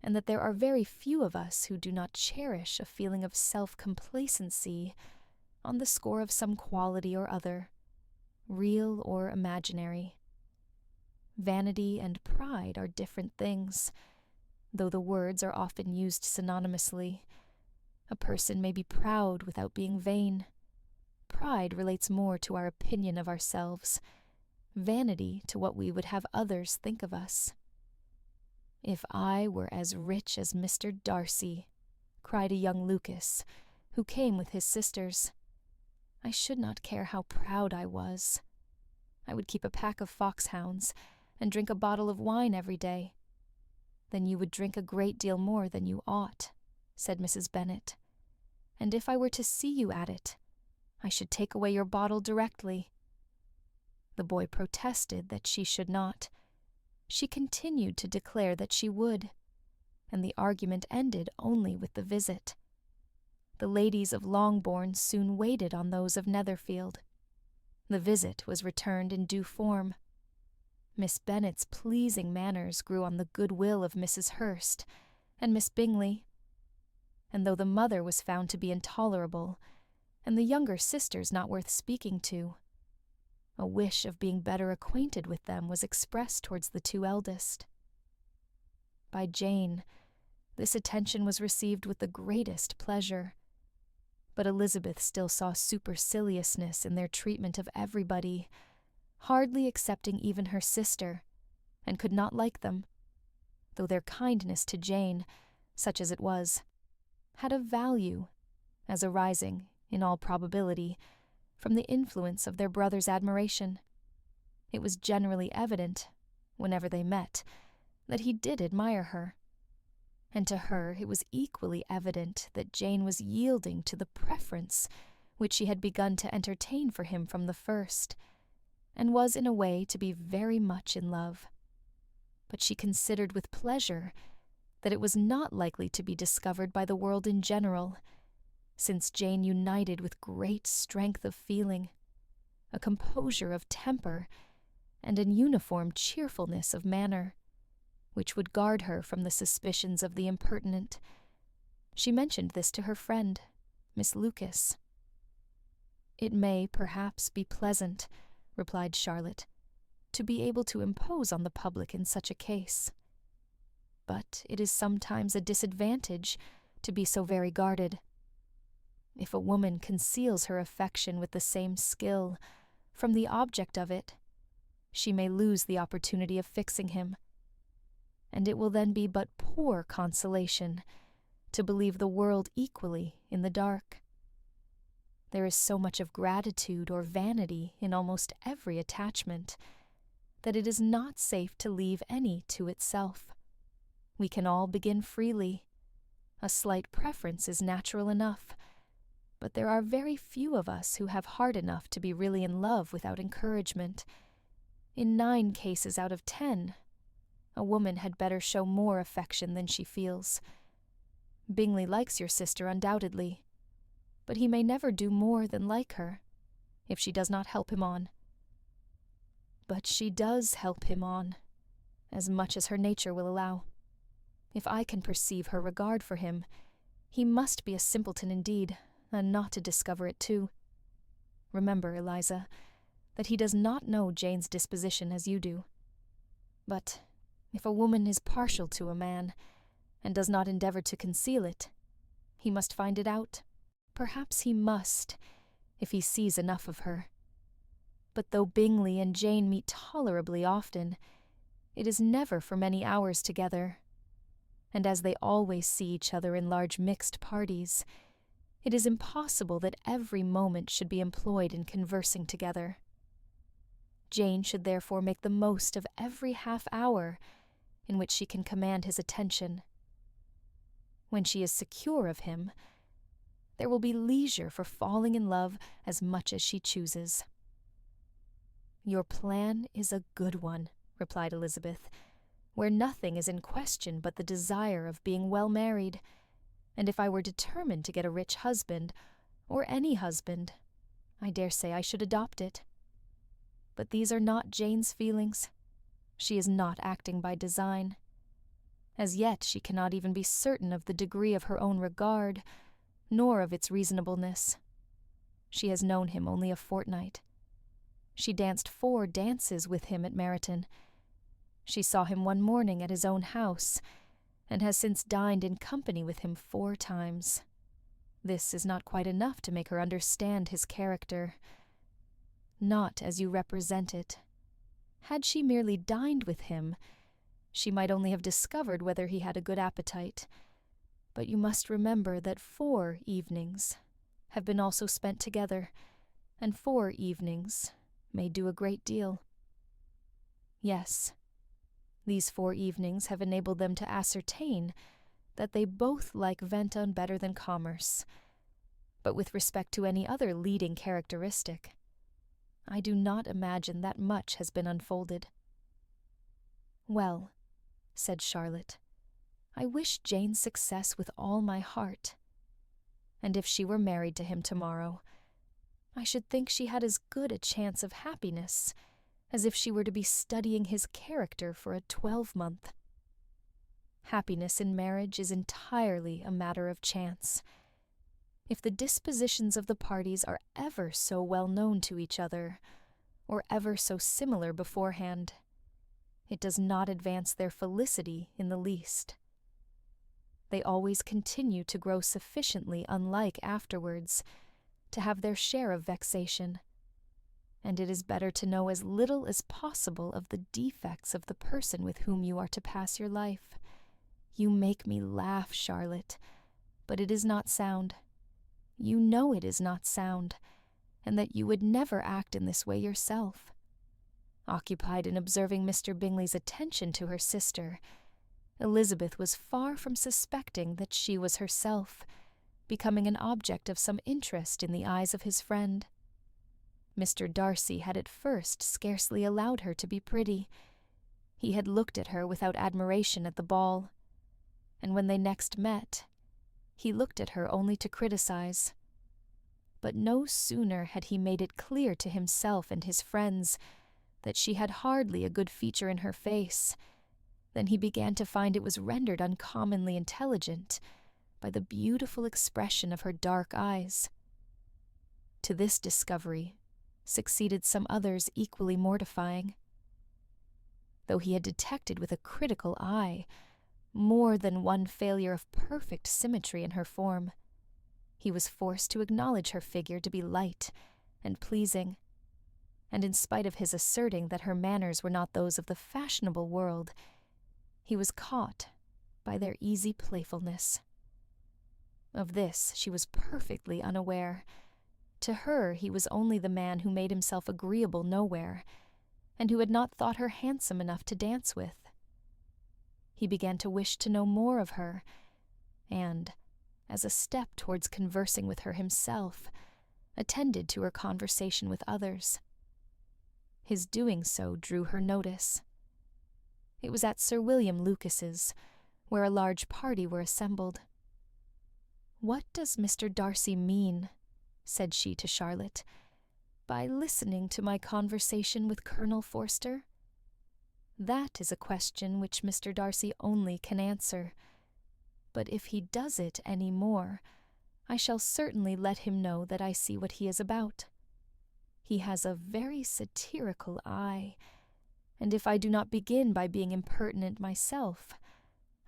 and that there are very few of us who do not cherish a feeling of self-complacency on the score of some quality or other, real or imaginary. Vanity and pride are different things, though the words are often used synonymously. A person may be proud without being vain. Pride relates more to our opinion of ourselves, vanity to what we would have others think of us. If I were as rich as Mr. Darcy, cried a young Lucas, who came with his sisters, I should not care how proud I was. I would keep a pack of foxhounds, and drink a bottle of wine every day. Then you would drink a great deal more than you ought, said Mrs. Bennet. And if I were to see you at it, I should take away your bottle directly. The boy protested that she should not. She continued to declare that she would, and the argument ended only with the visit. The ladies of Longbourn soon waited on those of Netherfield. The visit was returned in due form. Miss Bennet's pleasing manners grew on the goodwill of Mrs. Hurst and Miss Bingley, and though the mother was found to be intolerable, and the younger sisters not worth speaking to, a wish of being better acquainted with them was expressed towards the two eldest. By Jane, this attention was received with the greatest pleasure, but Elizabeth still saw superciliousness in their treatment of everybody, hardly excepting even her sister, and could not like them, though their kindness to Jane, such as it was, had a value, as arising, in all probability, from the influence of their brother's admiration. It was generally evident, whenever they met, that he did admire her, and to her it was equally evident that Jane was yielding to the preference which she had begun to entertain for him from the first, and was in a way to be very much in love. But she considered with pleasure that it was not likely to be discovered by the world in general, since Jane united with great strength of feeling, a composure of temper, and an uniform cheerfulness of manner, which would guard her from the suspicions of the impertinent. She mentioned this to her friend, Miss Lucas. "It may, perhaps, be pleasant," replied Charlotte, "to be able to impose on the public in such a case. But it is sometimes a disadvantage to be so very guarded. If a woman conceals her affection with the same skill from the object of it, she may lose the opportunity of fixing him, and it will then be but poor consolation to believe the world equally in the dark. There is so much of gratitude or vanity in almost every attachment that it is not safe to leave any to itself. We can all begin freely. A slight preference is natural enough, but there are very few of us who have heart enough to be really in love without encouragement. In 9 cases out of 10, a woman had better show more affection than she feels. Bingley likes your sister undoubtedly, but he may never do more than like her, if she does not help him on. But she does help him on, as much as her nature will allow. If I can perceive her regard for him, he must be a simpleton indeed, and not to discover it too. Remember, Eliza, that he does not know Jane's disposition as you do. But if a woman is partial to a man, and does not endeavor to conceal it, he must find it out. Perhaps he must, if he sees enough of her. But though Bingley and Jane meet tolerably often, it is never for many hours together, and as they always see each other in large mixed parties, it is impossible that every moment should be employed in conversing together. Jane should therefore make the most of every half-hour in which she can command his attention. When she is secure of him, there will be leisure for falling in love as much as she chooses. "Your plan is a good one," replied Elizabeth, "where nothing is in question but the desire of being well married, and if I were determined to get a rich husband, or any husband, I dare say I should adopt it. But these are not Jane's feelings. She is not acting by design. As yet she cannot even be certain of the degree of her own regard, nor of its reasonableness. She has known him only a fortnight. She danced 4 dances with him at Meryton. She saw him one morning at his own house, and has since dined in company with him 4 times. This is not quite enough to make her understand his character. Not as you represent it. Had she merely dined with him, she might only have discovered whether he had a good appetite. But you must remember that 4 evenings have been also spent together, and 4 evenings may do a great deal. Yes, these 4 evenings have enabled them to ascertain that they both like Venta better than commerce, but with respect to any other leading characteristic, I do not imagine that much has been unfolded. "Well," said Charlotte, "I wish Jane success with all my heart, and if she were married to him tomorrow, I should think she had as good a chance of happiness as if she were to be studying his character for a 12-month. Happiness in marriage is entirely a matter of chance. If the dispositions of the parties are ever so well known to each other, or ever so similar beforehand, it does not advance their felicity in the least. They always continue to grow sufficiently unlike afterwards to have their share of vexation, and it is better to know as little as possible of the defects of the person with whom you are to pass your life. You make me laugh, Charlotte, but it is not sound. You know it is not sound, and that you would never act in this way yourself. Occupied in observing Mr. Bingley's attention to her sister, Elizabeth was far from suspecting that she was herself becoming an object of some interest in the eyes of his friend. Mr. Darcy had at first scarcely allowed her to be pretty. He had looked at her without admiration at the ball, and when they next met, he looked at her only to criticize. But no sooner had he made it clear to himself and his friends that she had hardly a good feature in her face than he began to find it was rendered uncommonly intelligent by the beautiful expression of her dark eyes. To this discovery succeeded some others equally mortifying. Though he had detected with a critical eye more than one failure of perfect symmetry in her form, he was forced to acknowledge her figure to be light and pleasing, and in spite of his asserting that her manners were not those of the fashionable world, he was caught by their easy playfulness. Of this she was perfectly unaware. To her he was only the man who made himself agreeable nowhere, and who had not thought her handsome enough to dance with. He began to wish to know more of her, and, as a step towards conversing with her himself, attended to her conversation with others. His doing so drew her notice. It was at Sir William Lucas's, where a large party were assembled. "What does Mr. Darcy mean," said she to Charlotte, "by listening to my conversation with Colonel Forster? That is a question which Mr. Darcy only can answer, but if he does it any more, I shall certainly let him know that I see what he is about. He has a very satirical eye, and if I do not begin by being impertinent myself,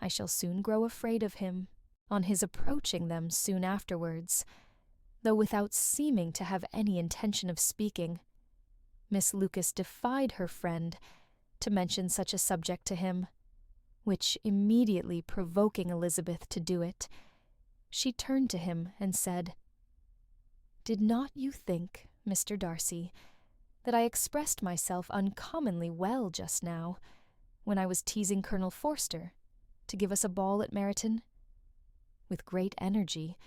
I shall soon grow afraid of him, on his approaching them soon afterwards, though without seeming to have any intention of speaking. Miss Lucas defied her friend to mention such a subject to him, which immediately provoking Elizabeth to do it, she turned to him and said, "Did not you think, Mr. Darcy, that I expressed myself uncommonly well just now, when I was teasing Colonel Forster to give us a ball at Meryton? With great energy,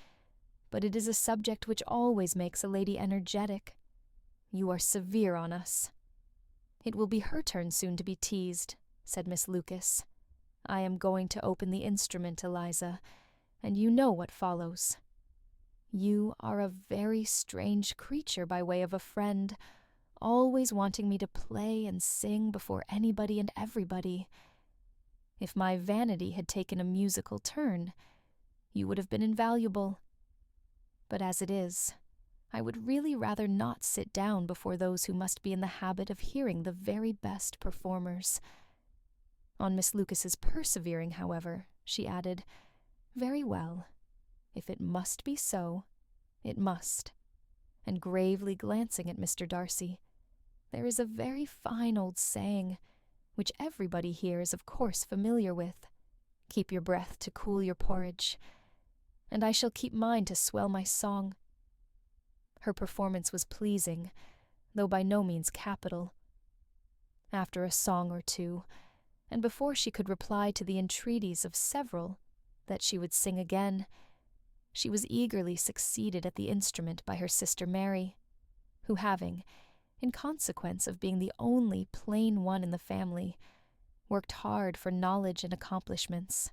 but it is a subject which always makes a lady energetic. You are severe on us." "It will be her turn soon to be teased," said Miss Lucas. "I am going to open the instrument, Eliza, and you know what follows. You are a very strange creature by way of a friend, always wanting me to play and sing before anybody and everybody. If my vanity had taken a musical turn, you would have been invaluable. But as it is, I would really rather not sit down before those who must be in the habit of hearing the very best performers." On Miss Lucas's persevering, however, she added, "Very well. If it must be so, it must," and gravely glancing at Mr. Darcy, "There is a very fine old saying, which everybody here is of course familiar with, 'Keep your breath to cool your porridge,' and I shall keep mine to swell my song." Her performance was pleasing, though by no means capital. After a song or two, and before she could reply to the entreaties of several that she would sing again, she was eagerly succeeded at the instrument by her sister Mary, who having, in consequence of being the only plain one in the family, worked hard for knowledge and accomplishments,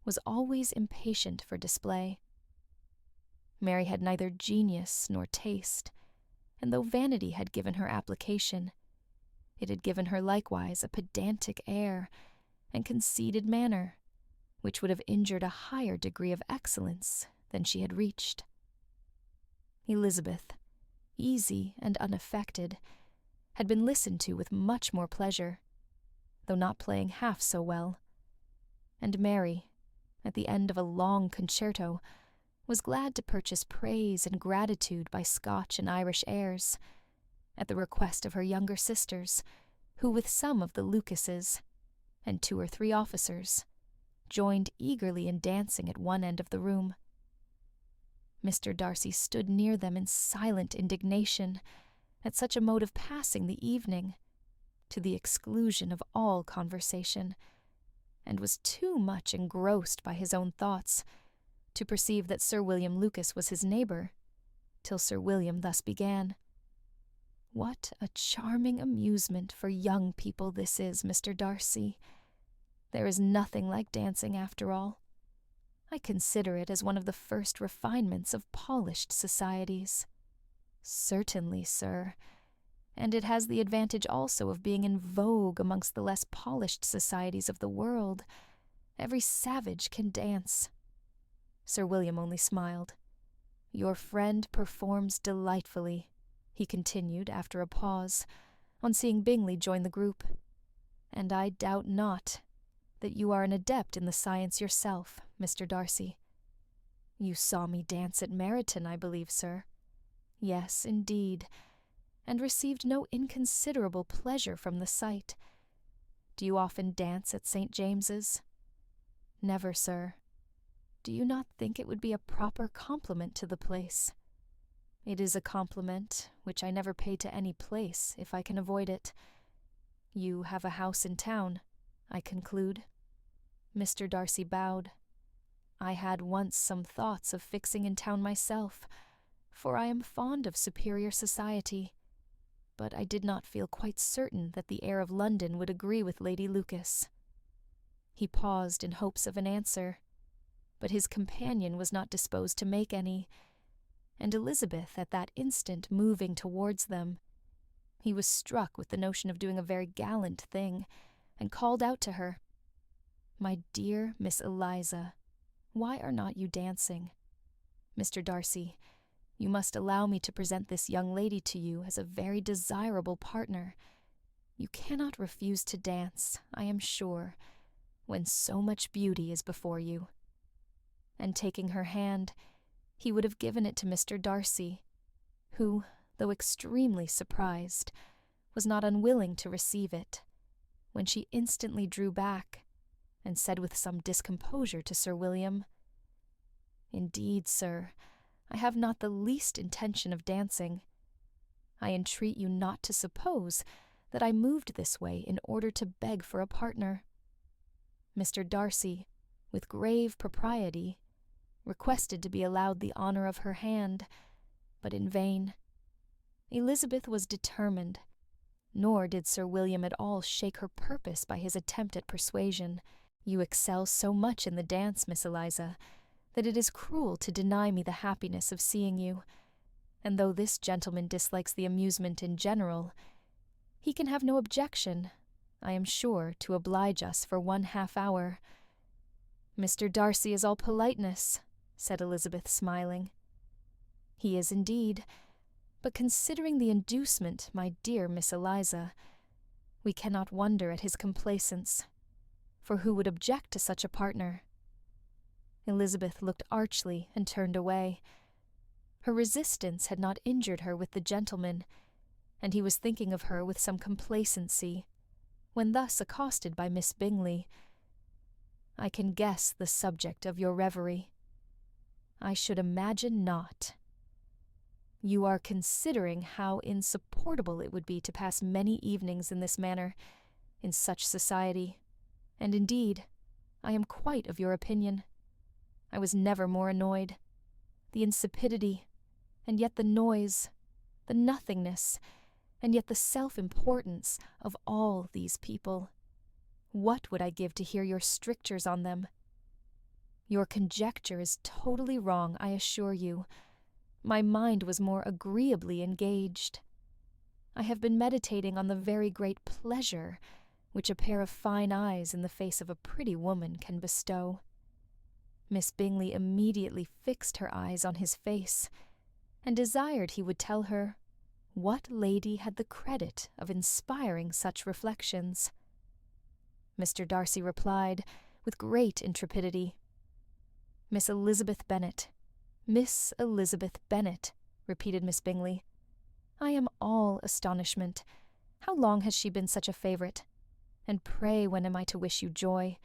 was always impatient for display. Mary had neither genius nor taste, and though vanity had given her application, it had given her likewise a pedantic air and conceited manner, which would have injured a higher degree of excellence than she had reached. Elizabeth, easy and unaffected, had been listened to with much more pleasure, though not playing half so well, and Mary, at the end of a long concerto, was glad to purchase praise and gratitude by Scotch and Irish airs, at the request of her younger sisters, who with some of the Lucases, and 2 or 3 officers, joined eagerly in dancing at one end of the room. Mr. Darcy stood near them in silent indignation at such a mode of passing the evening, to the exclusion of all conversation, and was too much engrossed by his own thoughts to perceive that Sir William Lucas was his neighbour, till Sir William thus began. "What a charming amusement for young people this is, Mr. Darcy. There is nothing like dancing after all. I consider it as one of the first refinements of polished societies." "Certainly, sir, and it has the advantage also of being in vogue amongst the less polished societies of the world. Every savage can dance." Sir William only smiled. "Your friend performs delightfully," he continued after a pause, on seeing Bingley join the group, "and I doubt not that you are an adept in the science yourself, Mr. Darcy." "You saw me dance at Meryton, I believe, sir." "Yes, indeed, and received no inconsiderable pleasure from the sight. Do you often dance at St. James's?" "Never, sir." "Do you not think it would be a proper compliment to the place?" "It is a compliment which I never pay to any place, if I can avoid it. You have a house in town, I conclude?" Mr. Darcy bowed. "I had once some thoughts of fixing in town myself, for I am fond of superior society, but I did not feel quite certain that the air of London would agree with Lady Lucas." He paused in hopes of an answer, but his companion was not disposed to make any, and Elizabeth at that instant moving towards them, he was struck with the notion of doing a very gallant thing, and called out to her, "My dear Miss Eliza, why are not you dancing? Mr. Darcy, you must allow me to present this young lady to you as a very desirable partner. You cannot refuse to dance, I am sure, when so much beauty is before you." And taking her hand, he would have given it to Mr. Darcy, who, though extremely surprised, was not unwilling to receive it, when she instantly drew back, and said with some discomposure to Sir William, "Indeed, sir, I have not the least intention of dancing. I entreat you not to suppose that I moved this way in order to beg for a partner." Mr. Darcy, with grave propriety, requested to be allowed the honour of her hand, but in vain. Elizabeth was determined, nor did Sir William at all shake her purpose by his attempt at persuasion. "You excel so much in the dance, Miss Eliza, that it is cruel to deny me the happiness of seeing you, and though this gentleman dislikes the amusement in general, he can have no objection, I am sure, to oblige us for 1/2 hour." "Mr. Darcy is all politeness," said Elizabeth, smiling. "He is indeed, but considering the inducement, my dear Miss Eliza, we cannot wonder at his complaisance, for who would object to such a partner?" Elizabeth looked archly and turned away. Her resistance had not injured her with the gentleman, and he was thinking of her with some complacency, when thus accosted by Miss Bingley. "I can guess the subject of your reverie." "I should imagine not." "You are considering how insupportable it would be to pass many evenings in this manner, in such society, and indeed, I am quite of your opinion. I was never more annoyed. The insipidity, and yet the noise, the nothingness, and yet the self-importance of all these people. What would I give to hear your strictures on them? Your conjecture is totally wrong, I assure you. My mind was more agreeably engaged. I have been meditating on the very great pleasure which a pair of fine eyes in the face of a pretty woman can bestow." Miss Bingley immediately fixed her eyes on his face, and desired he would tell her what lady had the credit of inspiring such reflections. Mr. Darcy replied, with great intrepidity, "Miss Elizabeth Bennet." "Miss Elizabeth Bennet," repeated Miss Bingley. "I am all astonishment. How long has she been such a favourite? And pray when am I to wish you joy?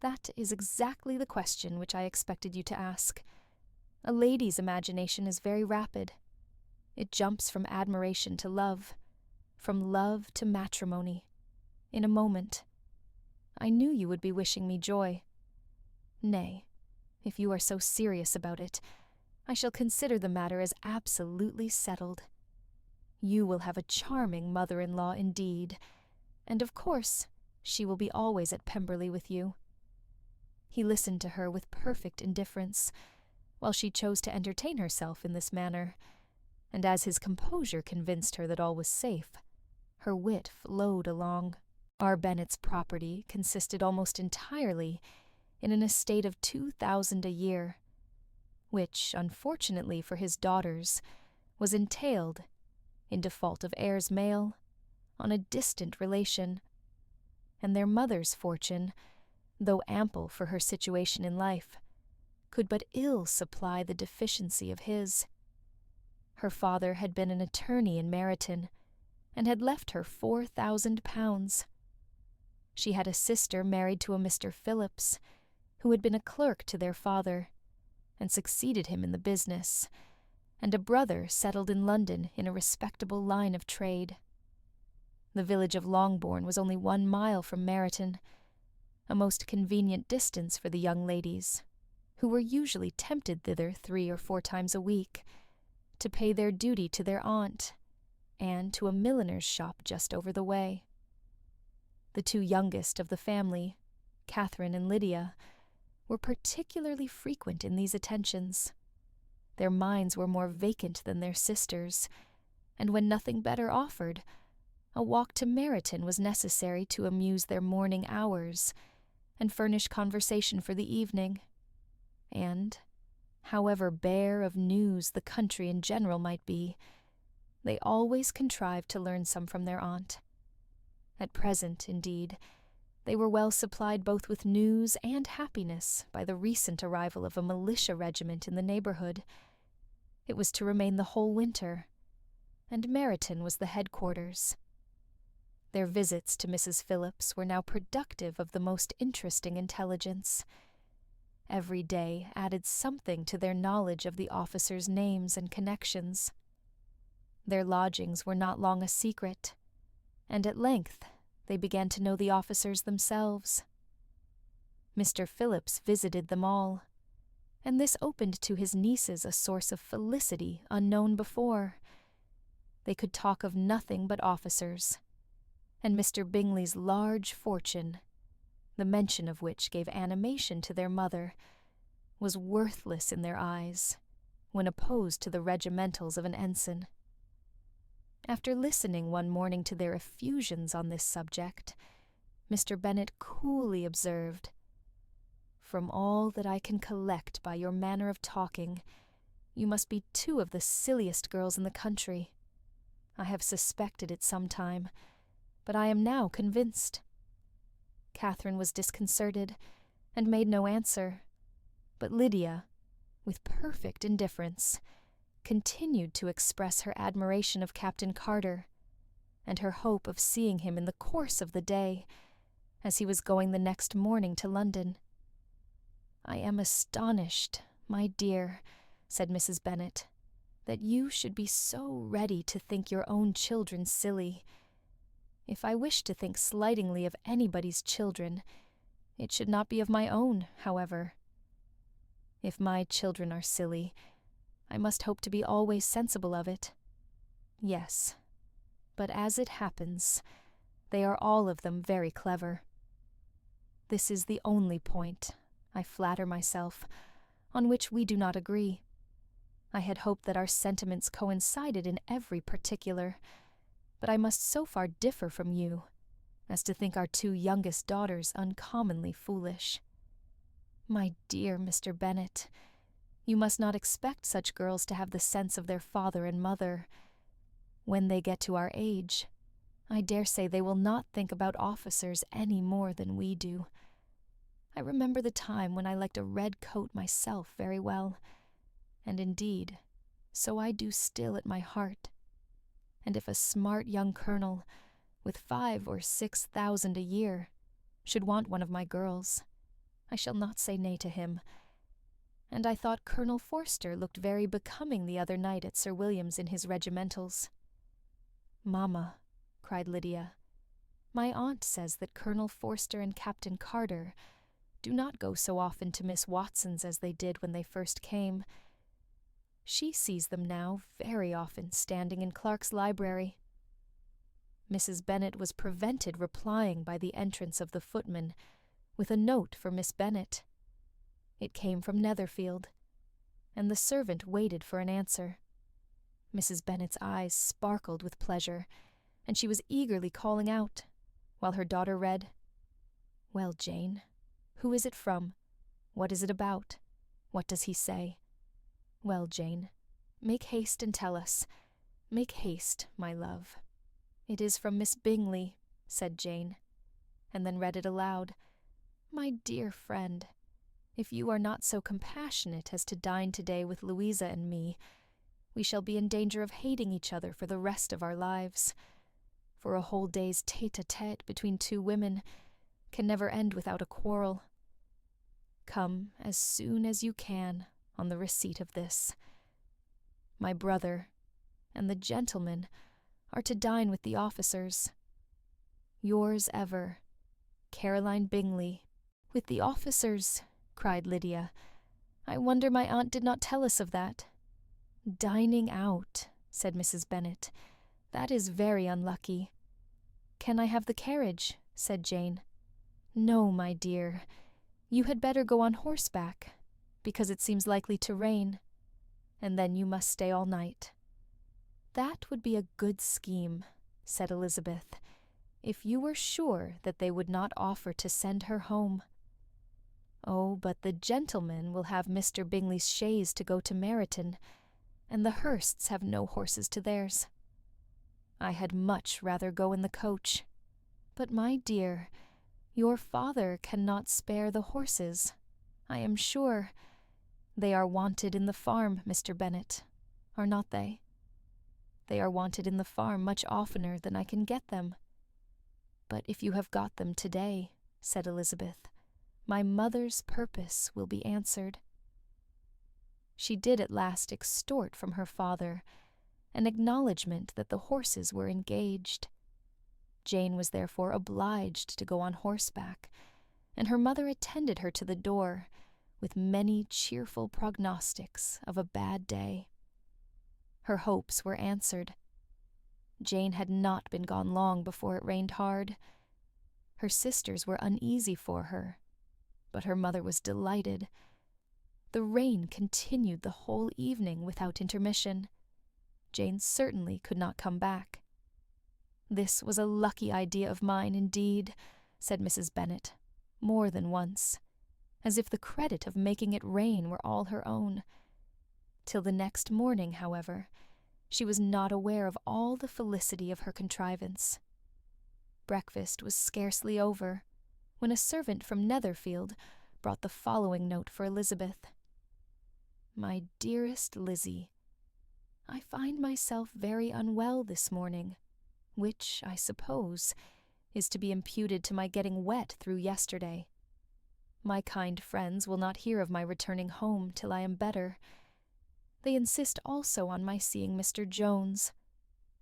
That is exactly the question which I expected you to ask. A lady's imagination is very rapid. It jumps from admiration to love, from love to matrimony, in a moment. I knew you would be wishing me joy. Nay, if you are so serious about it, I shall consider the matter as absolutely settled. You will have a charming mother-in-law indeed, and of course she will be always at Pemberley with you." He listened to her with perfect indifference, while she chose to entertain herself in this manner, and as his composure convinced her that all was safe, her wit flowed along. R. Bennet's property consisted almost entirely in an estate of 2,000 a year, which, unfortunately for his daughters, was entailed, in default of heirs male, on a distant relation, and their mother's fortune, though ample for her situation in life, could but ill supply the deficiency of his. Her father had been an attorney in Meryton, and had left her £4,000. She had a sister married to a Mr. Phillips, who had been a clerk to their father, and succeeded him in the business, and a brother settled in London in a respectable line of trade. The village of Longbourn was only 1 mile from Meryton, a most convenient distance for the young ladies, who were usually tempted thither 3 or 4 times a week, to pay their duty to their aunt, and to a milliner's shop just over the way. The 2 youngest of the family, Catherine and Lydia, were particularly frequent in these attentions. Their minds were more vacant than their sisters', and when nothing better offered, a walk to Meryton was necessary to amuse their morning hours and furnish conversation for the evening. And, however bare of news the country in general might be, they always contrived to learn some from their aunt. At present, indeed, they were well supplied both with news and happiness by the recent arrival of a militia regiment in the neighbourhood. It was to remain the whole winter, and Meryton was the headquarters. Their visits to Mrs. Phillips were now productive of the most interesting intelligence. Every day added something to their knowledge of the officers' names and connections. Their lodgings were not long a secret, and at length they began to know the officers themselves. Mr. Phillips visited them all, and this opened to his nieces a source of felicity unknown before. They could talk of nothing but officers, and Mr. Bingley's large fortune, the mention of which gave animation to their mother, was worthless in their eyes when opposed to the regimentals of an ensign. After listening one morning to their effusions on this subject, Mr. Bennet coolly observed, "From all that I can collect by your manner of talking, you must be 2 of the silliest girls in the country. I have suspected it some time, but I am now convinced." Catherine was disconcerted, and made no answer, but Lydia, with perfect indifference, continued to express her admiration of Captain Carter, and her hope of seeing him in the course of the day, as he was going the next morning to London. "I am astonished, my dear," said Mrs. Bennet, "that you should be so ready to think your own children silly. If I wish to think slightingly of anybody's children, it should not be of my own, however. If my children are silly, I must hope to be always sensible of it. Yes, but as it happens, they are all of them very clever. This is the only point, I flatter myself, on which we do not agree. I had hoped that our sentiments coincided in every particular, but I must so far differ from you as to think our 2 youngest daughters uncommonly foolish. My dear Mr. Bennet, you must not expect such girls to have the sense of their father and mother. When they get to our age, I dare say they will not think about officers any more than we do. I remember the time when I liked a red coat myself very well, and indeed, so I do still at my heart. And if a smart young colonel, with 5,000 or 6,000 a year, should want one of my girls, I shall not say nay to him. and I thought Colonel Forster looked very becoming the other night at Sir William's in his regimentals." "Mamma," cried Lydia, "my aunt says that Colonel Forster and Captain Carter do not go so often to Miss Watson's as they did when they first came. She sees them now very often standing in Clark's library." Mrs. Bennet was prevented replying by the entrance of the footman, with a note for Miss Bennet. It came from Netherfield, and the servant waited for an answer. Mrs. Bennet's eyes sparkled with pleasure, and she was eagerly calling out, while her daughter read, "Well, Jane, who is it from? What is it about? What does he say? Well, Jane, make haste and tell us. Make haste, my love." "It is from Miss Bingley," said Jane, and then read it aloud. "My dear friend, if you are not so compassionate as to dine today with Louisa and me, we shall be in danger of hating each other for the rest of our lives. For a whole day's tete-a-tete between two women can never end without a quarrel. Come as soon as you can on the receipt of this. My brother and the gentleman are to dine with the officers. Yours ever, Caroline Bingley." "With the officers?" cried Lydia. "I wonder my aunt did not tell us of that." "Dining out," said Mrs. Bennet. "That is very unlucky." "Can I have the carriage?" said Jane. "No, my dear. You had better go on horseback, because it seems likely to rain, and then you must stay all night." "That would be a good scheme," said Elizabeth, "if you were sure that they would not offer to send her home." "Oh, but the gentlemen will have Mr. Bingley's chaise to go to Meryton, and the Hursts have no horses to theirs. I had much rather go in the coach. But, my dear, your father cannot spare the horses, I am sure. They are wanted in the farm, Mr. Bennet, are not they? They are wanted in the farm much oftener than I can get them." "But if you have got them today," said Elizabeth, "my mother's purpose will be answered." She did at last extort from her father an acknowledgment that the horses were engaged. Jane was therefore obliged to go on horseback, and her mother attended her to the door, with many cheerful prognostics of a bad day. Her hopes were answered. Jane had not been gone long before it rained hard. Her sisters were uneasy for her, but her mother was delighted. The rain continued the whole evening without intermission. Jane certainly could not come back. "This was a lucky idea of mine, indeed," said Mrs. Bennet, more than once, as if the credit of making it rain were all her own. Till the next morning, however, she was not aware of all the felicity of her contrivance. Breakfast was scarcely over, when a servant from Netherfield brought the following note for Elizabeth. "My dearest Lizzie, I find myself very unwell this morning, which, I suppose, is to be imputed to my getting wet through yesterday. My kind friends will not hear of my returning home till I am better. They insist also on my seeing Mr. Jones.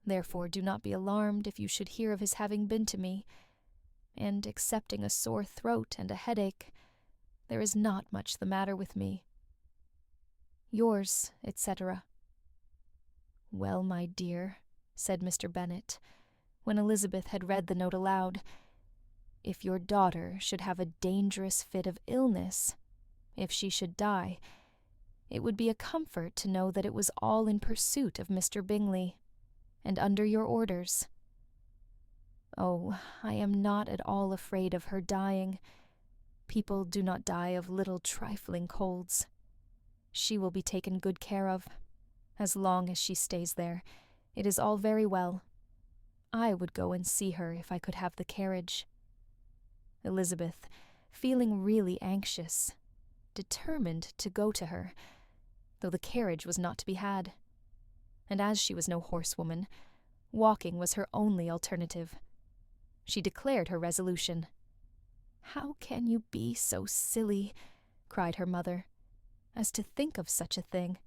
Therefore do not be alarmed if you should hear of his having been to me, and, excepting a sore throat and a headache, there is not much the matter with me. Yours, etc." "Well, my dear," said Mr. Bennet, when Elizabeth had read the note aloud, "if your daughter should have a dangerous fit of illness, if she should die, it would be a comfort to know that it was all in pursuit of Mr. Bingley, and under your orders. Oh, I am not at all afraid of her dying. People do not die of little trifling colds. She will be taken good care of. As long as she stays there, it is all very well. I would go and see her if I could have the carriage." Elizabeth, feeling really anxious, determined to go to her, though the carriage was not to be had, and as she was no horsewoman, walking was her only alternative. She declared her resolution. "How can you be so silly?" cried her mother. as to think of such a thing,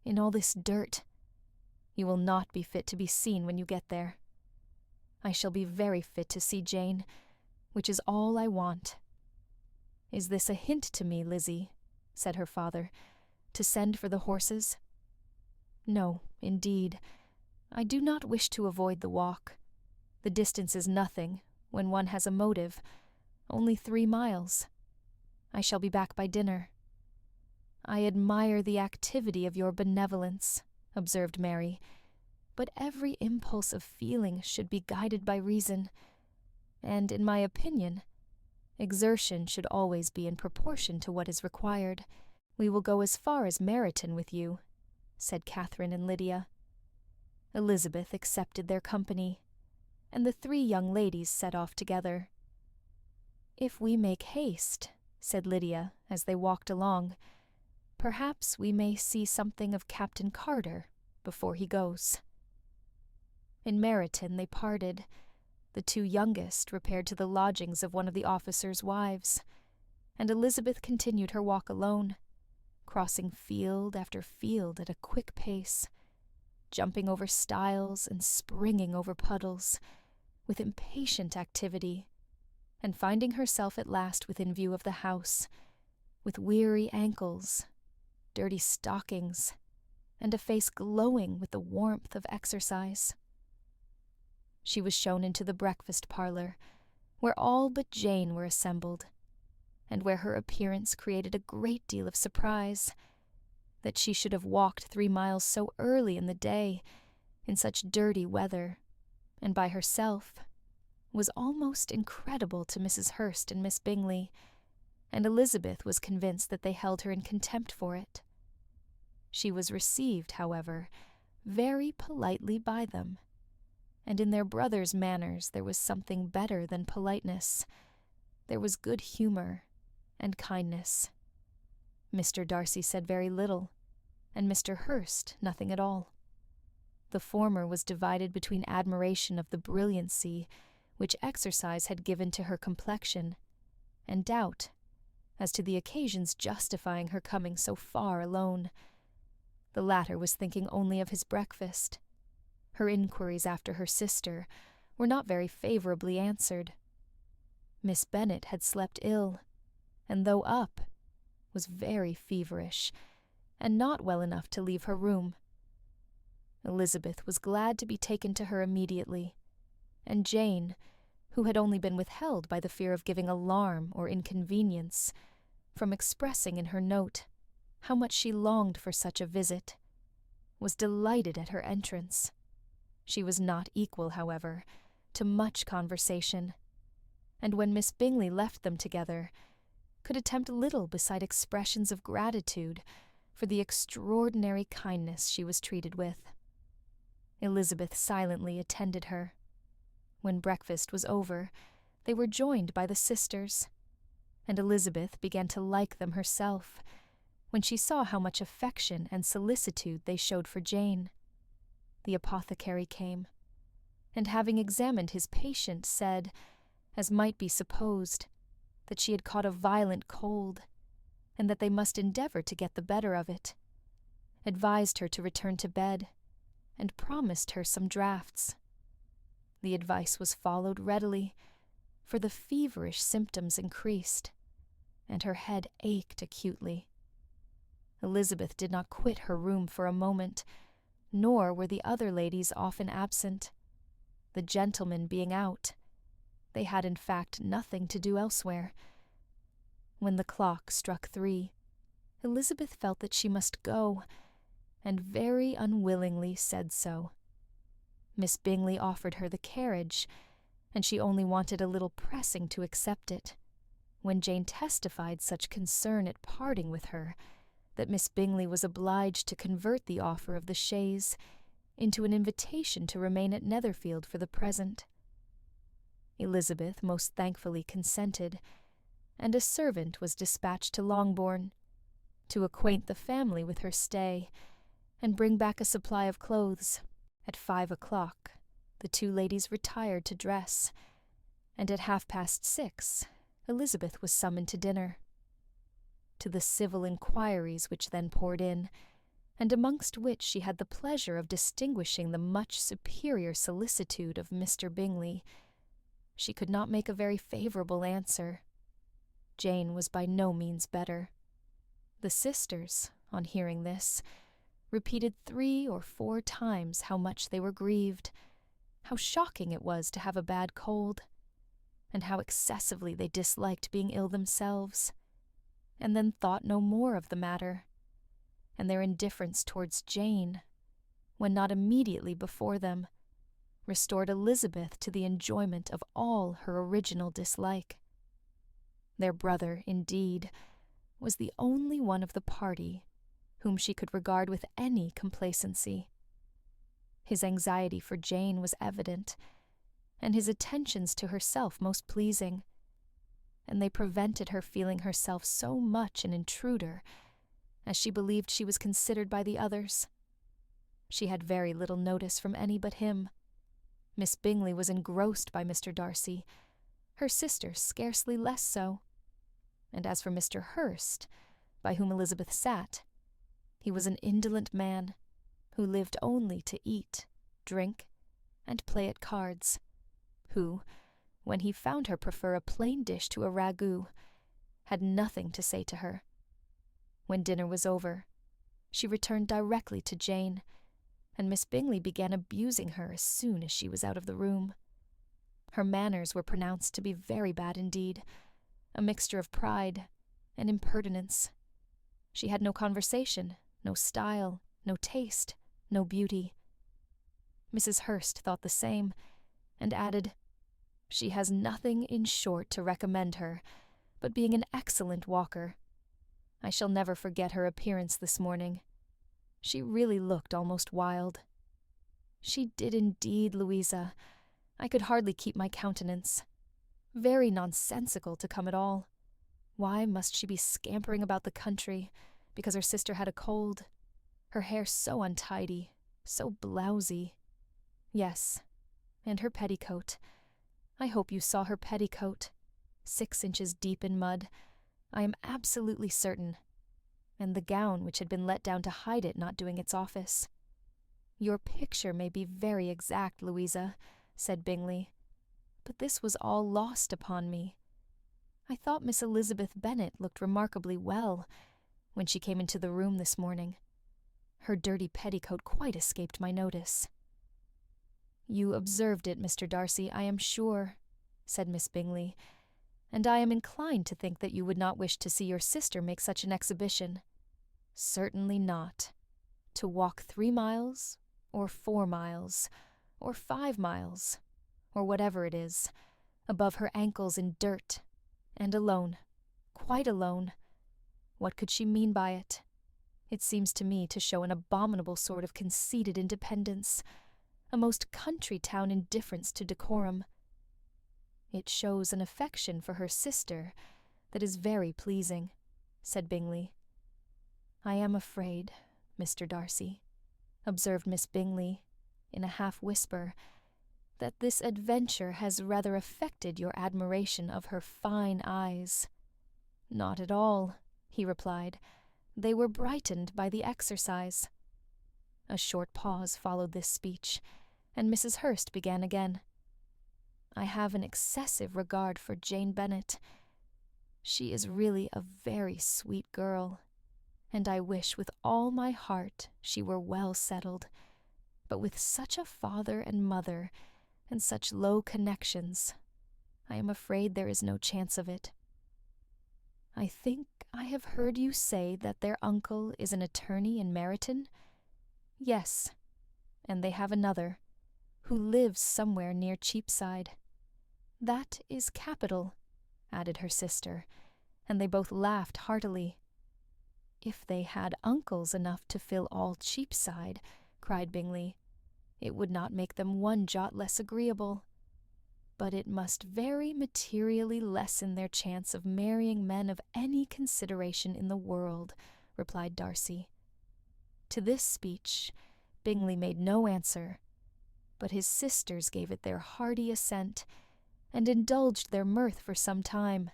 in all this dirt. You will not be fit to be seen when you get there. I shall be very fit to see Jane, which is all I want." "Is this a hint to me, Lizzie," said her father, "to send for the horses?" "No, indeed. I do not wish to avoid the walk. The distance is nothing, when one has a motive, only 3 miles. I shall be back by dinner." "I admire the activity of your benevolence," observed Mary, "but every impulse of feeling should be guided by reason, and, in my opinion, exertion should always be in proportion to what is required. We will go as far as Meryton with you," said Catherine and Lydia. Elizabeth accepted their company, and the 3 young ladies set off together. "If we make haste," said Lydia, as they walked along, "perhaps we may see something of Captain Carter before he goes." In Meryton they parted. The 2 youngest repaired to the lodgings of one of the officers' wives, and Elizabeth continued her walk alone, crossing field after field at a quick pace, jumping over stiles and springing over puddles, with impatient activity, and finding herself at last within view of the house, with weary ankles, dirty stockings, and a face glowing with the warmth of exercise. She was shown into the breakfast parlor, where all but Jane were assembled, and where her appearance created a great deal of surprise. That she should have walked 3 miles so early in the day, in such dirty weather, and by herself, was almost incredible to Mrs. Hurst and Miss Bingley, and Elizabeth was convinced that they held her in contempt for it. She was received, however, very politely by them, and in their brother's manners there was something better than politeness. There was good humour and kindness. Mr. Darcy said very little, and Mr. Hurst nothing at all. The former was divided between admiration of the brilliancy which exercise had given to her complexion, and doubt as to the occasions justifying her coming so far alone. The latter was thinking only of his breakfast. Her inquiries after her sister were not very favourably answered. Miss Bennet had slept ill, and though up, was very feverish, and not well enough to leave her room. Elizabeth was glad to be taken to her immediately, and Jane, who had only been withheld by the fear of giving alarm or inconvenience, from expressing in her note how much she longed for such a visit, was delighted at her entrance. She was not equal, however, to much conversation, and when Miss Bingley left them together, could attempt little beside expressions of gratitude for the extraordinary kindness she was treated with. Elizabeth silently attended her. When breakfast was over, they were joined by the sisters, and Elizabeth began to like them herself, when she saw how much affection and solicitude they showed for Jane. The apothecary came, and having examined his patient, said, as might be supposed, that she had caught a violent cold, and that they must endeavour to get the better of it, advised her to return to bed, and promised her some draughts. The advice was followed readily, for the feverish symptoms increased, and her head ached acutely. Elizabeth did not quit her room for a moment, nor were the other ladies often absent. The gentlemen being out, they had in fact nothing to do elsewhere. When the clock struck 3, Elizabeth felt that she must go, and very unwillingly said so. Miss Bingley offered her the carriage, and she only wanted a little pressing to accept it, when Jane testified such concern at parting with her that Miss Bingley was obliged to convert the offer of the chaise into an invitation to remain at Netherfield for the present. Elizabeth most thankfully consented, and a servant was dispatched to Longbourn, to acquaint the family with her stay, and bring back a supply of clothes. At 5 o'clock, the 2 ladies retired to dress, and at 6:30, Elizabeth was summoned to dinner. to the civil inquiries which then poured in, and amongst which she had the pleasure of distinguishing the much superior solicitude of Mr. Bingley, she could not make a very favourable answer. Jane was by no means better. The sisters, on hearing this, repeated 3 or 4 times how much they were grieved, how shocking it was to have a bad cold, and how excessively they disliked being ill themselves, and then thought no more of the matter, and their indifference towards Jane, when not immediately before them, restored Elizabeth to the enjoyment of all her original dislike. Their brother, indeed, was the only one of the party whom she could regard with any complacency. His anxiety for Jane was evident, and his attentions to herself most pleasing, and they prevented her feeling herself so much an intruder as she believed she was considered by the others. She had very little notice from any but him. Miss Bingley was engrossed by Mr. Darcy, her sister scarcely less so, and as for Mr. Hurst, by whom Elizabeth sat, he was an indolent man, who lived only to eat, drink, and play at cards, who, when he found her prefer a plain dish to a ragout, had nothing to say to her. When dinner was over, she returned directly to Jane, and Miss Bingley began abusing her as soon as she was out of the room. Her manners were pronounced to be very bad indeed, a mixture of pride and impertinence. She had no conversation, no style, no taste, no beauty. Mrs. Hurst thought the same, and added, "She has nothing, in short, to recommend her, but being an excellent walker. I shall never forget her appearance this morning. She really looked almost wild." "She did indeed, Louisa. I could hardly keep my countenance. Very nonsensical to come at all. Why must she be scampering about the country, because her sister had a cold? Her hair so untidy, so blousy. Yes, and her petticoat. I hope you saw her petticoat. 6 inches deep in mud, I am absolutely certain, and the gown which had been let down to hide it not doing its office." "Your picture may be very exact, Louisa," said Bingley, "but this was all lost upon me. I thought Miss Elizabeth Bennet looked remarkably well when she came into the room this morning. Her dirty petticoat quite escaped my notice." "You observed it, Mr. Darcy, I am sure," said Miss Bingley, "and I am inclined to think that you would not wish to see your sister make such an exhibition." "Certainly not. To walk 3 miles, or 4 miles, or 5 miles, or whatever it is, above her ankles in dirt, and alone, quite alone. What could she mean by it? It seems to me to show an abominable sort of conceited independence, a most country-town indifference to decorum. It shows an affection for her sister that is very pleasing," said Bingley. "I am afraid, Mr. Darcy," observed Miss Bingley, in a half-whisper, "that this adventure has rather affected your admiration of her fine eyes." "Not at all," he replied. "They were brightened by the exercise." A short pause followed this speech, and Mrs. Hurst began again. "I have an excessive regard for Jane Bennet. She is really a very sweet girl, and I wish with all my heart she were well settled, but with such a father and mother, and such low connections, I am afraid there is no chance of it." "I think I have heard you say that their uncle is an attorney in Meryton?" "Yes, and they have another, who lives somewhere near Cheapside." "That is capital," added her sister, and they both laughed heartily. "If they had uncles enough to fill all Cheapside," cried Bingley, "it would not make them one jot less agreeable. But it must very materially lessen their chance of marrying men of any consideration in the world," replied Darcy. To this speech Bingley made no answer, but his sisters gave it their hearty assent, and indulged their mirth for some time,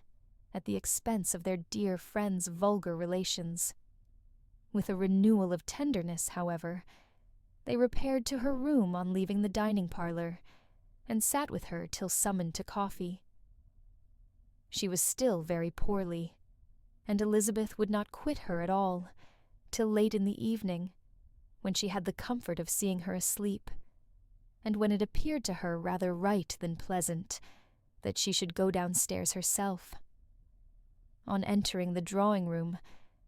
at the expense of their dear friend's vulgar relations. With a renewal of tenderness, however, they repaired to her room on leaving the dining parlour, and sat with her till summoned to coffee. She was still very poorly, and Elizabeth would not quit her at all, till late in the evening, when she had the comfort of seeing her asleep, and when it appeared to her rather right than pleasant that she should go downstairs herself. On entering the drawing-room,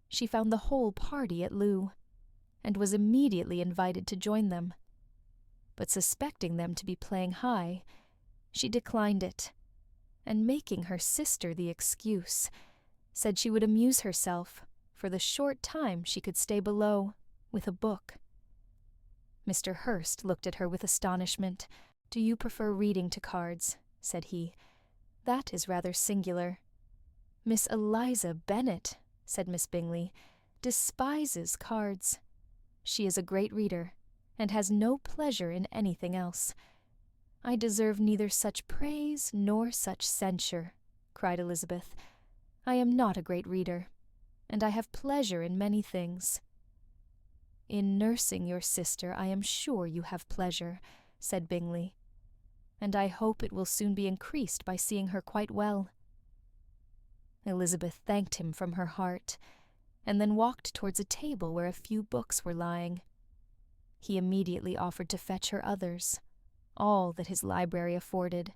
she found the whole party at loo, and was immediately invited to join them. But suspecting them to be playing high, she declined it, and making her sister the excuse, said she would amuse herself, for the short time she could stay below, with a book. Mr. Hurst looked at her with astonishment. "Do you prefer reading to cards?" said he. "That is rather singular." "Miss Eliza Bennet," said Miss Bingley, "despises cards. She is a great reader, and has no pleasure in anything else." "I deserve neither such praise nor such censure," cried Elizabeth. "I am not a great reader, and I have pleasure in many things." "In nursing your sister I am sure you have pleasure," said Bingley, "and I hope it will soon be increased by seeing her quite well." Elizabeth thanked him from her heart, and then walked towards a table where a few books were lying. He immediately offered to fetch her others, all that his library afforded.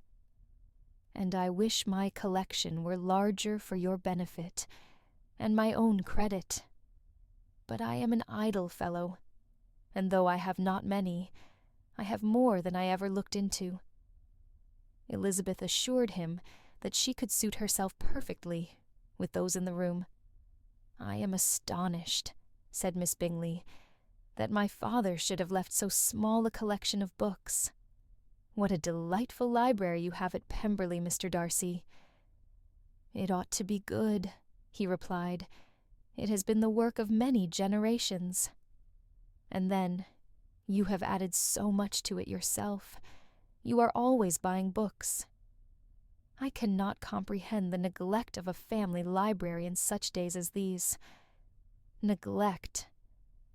"And I wish my collection were larger for your benefit, and my own credit. But I am an idle fellow, and though I have not many, I have more than I ever looked into." Elizabeth assured him that she could suit herself perfectly with those in the room. "I am astonished," said Miss Bingley, "that my father should have left so small a collection of books. What a delightful library you have at Pemberley, Mr. Darcy." "It ought to be good," he replied. "It has been the work of many generations. And then, you have added so much to it yourself. You are always buying books. I cannot comprehend the neglect of a family library in such days as these. Neglect!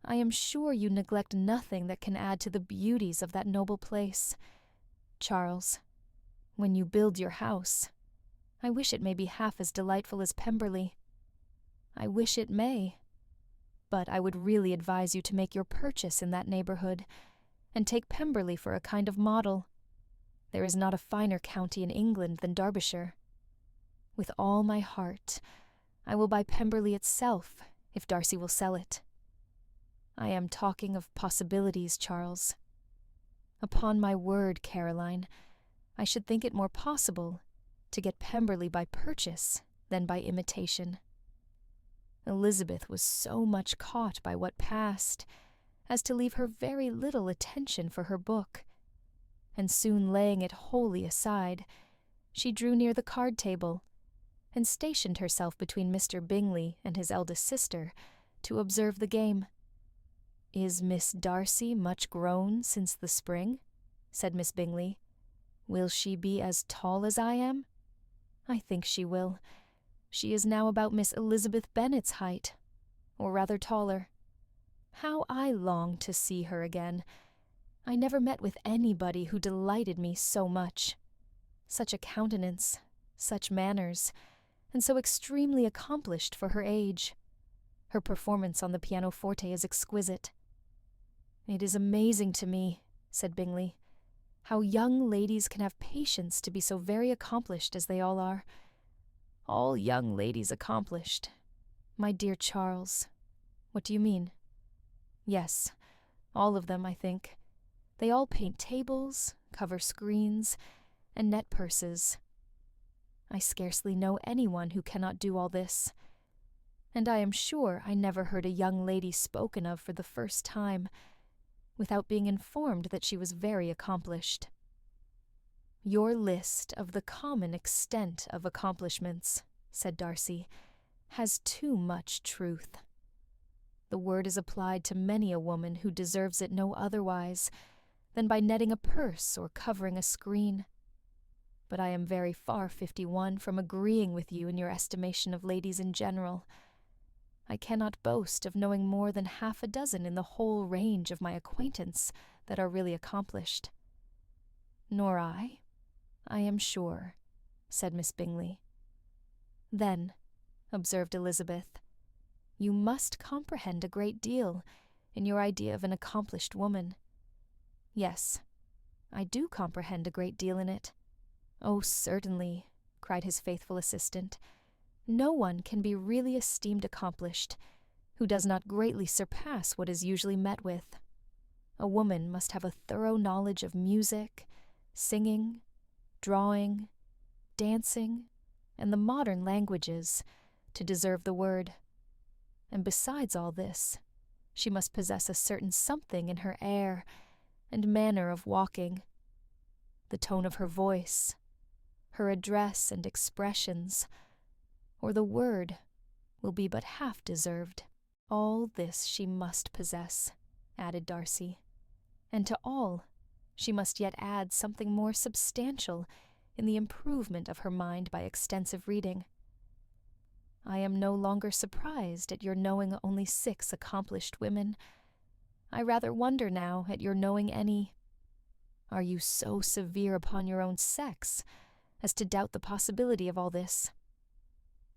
I am sure you neglect nothing that can add to the beauties of that noble place. Charles, when you build your house, I wish it may be half as delightful as Pemberley. I wish it may. But I would really advise you to make your purchase in that neighbourhood, and take Pemberley for a kind of model. There is not a finer county in England than Derbyshire. With all my heart, I will buy Pemberley itself, if Darcy will sell it. I am talking of possibilities, Charles. Upon my word, Caroline, I should think it more possible to get Pemberley by purchase than by imitation." Elizabeth was so much caught by what passed as to leave her very little attention for her book, and soon laying it wholly aside, she drew near the card-table, and stationed herself between Mr. Bingley and his eldest sister to observe the game. "Is Miss Darcy much grown since the spring?" said Miss Bingley. "Will she be as tall as I am? I think she will. She is now about Miss Elizabeth Bennet's height, or rather taller. How I long to see her again! I never met with anybody who delighted me so much. Such a countenance, such manners, and so extremely accomplished for her age. Her performance on the pianoforte is exquisite." "It is amazing to me," said Bingley, "how young ladies can have patience to be so very accomplished as they all are." "All young ladies accomplished? My dear Charles, what do you mean?" "Yes, all of them, I think. They all paint tables, cover screens, and net purses. I scarcely know anyone who cannot do all this, and I am sure I never heard a young lady spoken of for the first time without being informed that she was very accomplished." "Your list of the common extent of accomplishments," said Darcy, "has too much truth. The word is applied to many a woman who deserves it no otherwise than by netting a purse or covering a screen. but I am very far 51 from agreeing with you in your estimation of ladies in general. I cannot boast of knowing more than half a dozen in the whole range of my acquaintance that are really accomplished. Nor I am sure, said Miss Bingley. Then, observed Elizabeth, you must comprehend a great deal in your idea of an accomplished woman. Yes, I do comprehend a great deal in it. Oh, certainly, cried his faithful assistant. No one can be really esteemed accomplished who does not greatly surpass what is usually met with. A woman must have a thorough knowledge of music, singing, drawing, dancing, and the modern languages to deserve the word. And besides all this, she must possess a certain something in her air and manner of walking, the tone of her voice, her address and expressions, or the word will be but half deserved. All this she must possess, added Darcy, and to all she must yet add something more substantial in the improvement of her mind by extensive reading. I am no longer surprised at your knowing only 6 accomplished women. I rather wonder now at your knowing any. Are you so severe upon your own sex as to doubt the possibility of all this?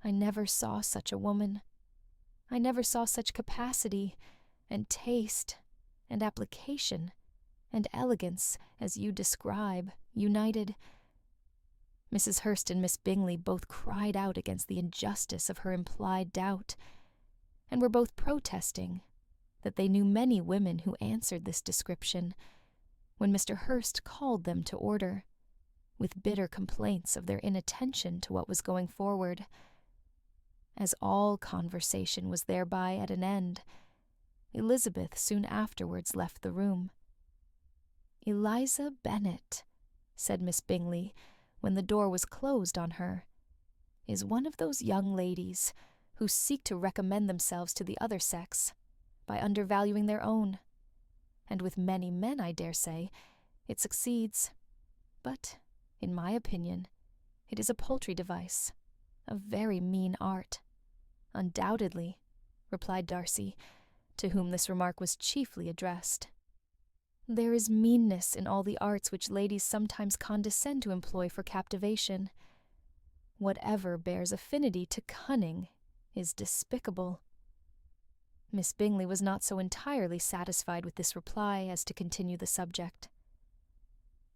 I never saw such a woman. I never saw such capacity, and taste, and application, and elegance as you describe, united. Mrs. Hurst and Miss Bingley both cried out against the injustice of her implied doubt, and were both protesting that they knew many women who answered this description, when Mr. Hurst called them to order, with bitter complaints of their inattention to what was going forward. As all conversation was thereby at an end, Elizabeth soon afterwards left the room. "Eliza Bennet," said Miss Bingley, when the door was closed on her, "is one of those young ladies who seek to recommend themselves to the other sex by undervaluing their own, and with many men, I dare say, it succeeds. But, in my opinion, it is a paltry device, a very mean art." "Undoubtedly," replied Darcy, to whom this remark was chiefly addressed. "There is meanness in all the arts which ladies sometimes condescend to employ for captivation. Whatever bears affinity to cunning is despicable." Miss Bingley was not so entirely satisfied with this reply as to continue the subject.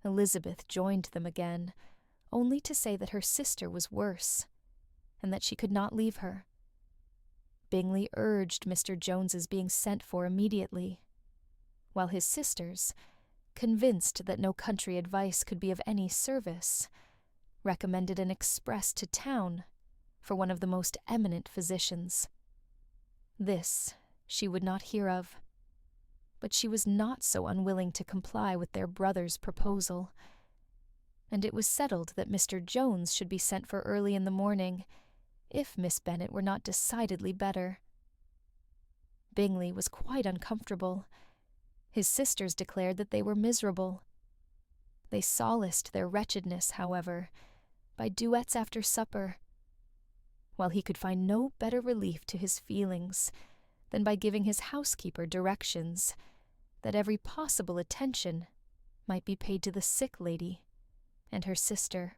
Elizabeth joined them again, only to say that her sister was worse, and that she could not leave her. Bingley urged Mr. Jones's being sent for immediately, while his sisters, convinced that no country advice could be of any service, recommended an express to town for one of the most eminent physicians. This she would not hear of, but she was not so unwilling to comply with their brother's proposal, and it was settled that Mr. Jones should be sent for early in the morning, if Miss Bennet were not decidedly better. Bingley was quite uncomfortable. His sisters declared that they were miserable. They solaced their wretchedness, however, by duets after supper, while he could find no better relief to his feelings than by giving his housekeeper directions that every possible attention might be paid to the sick lady and her sister.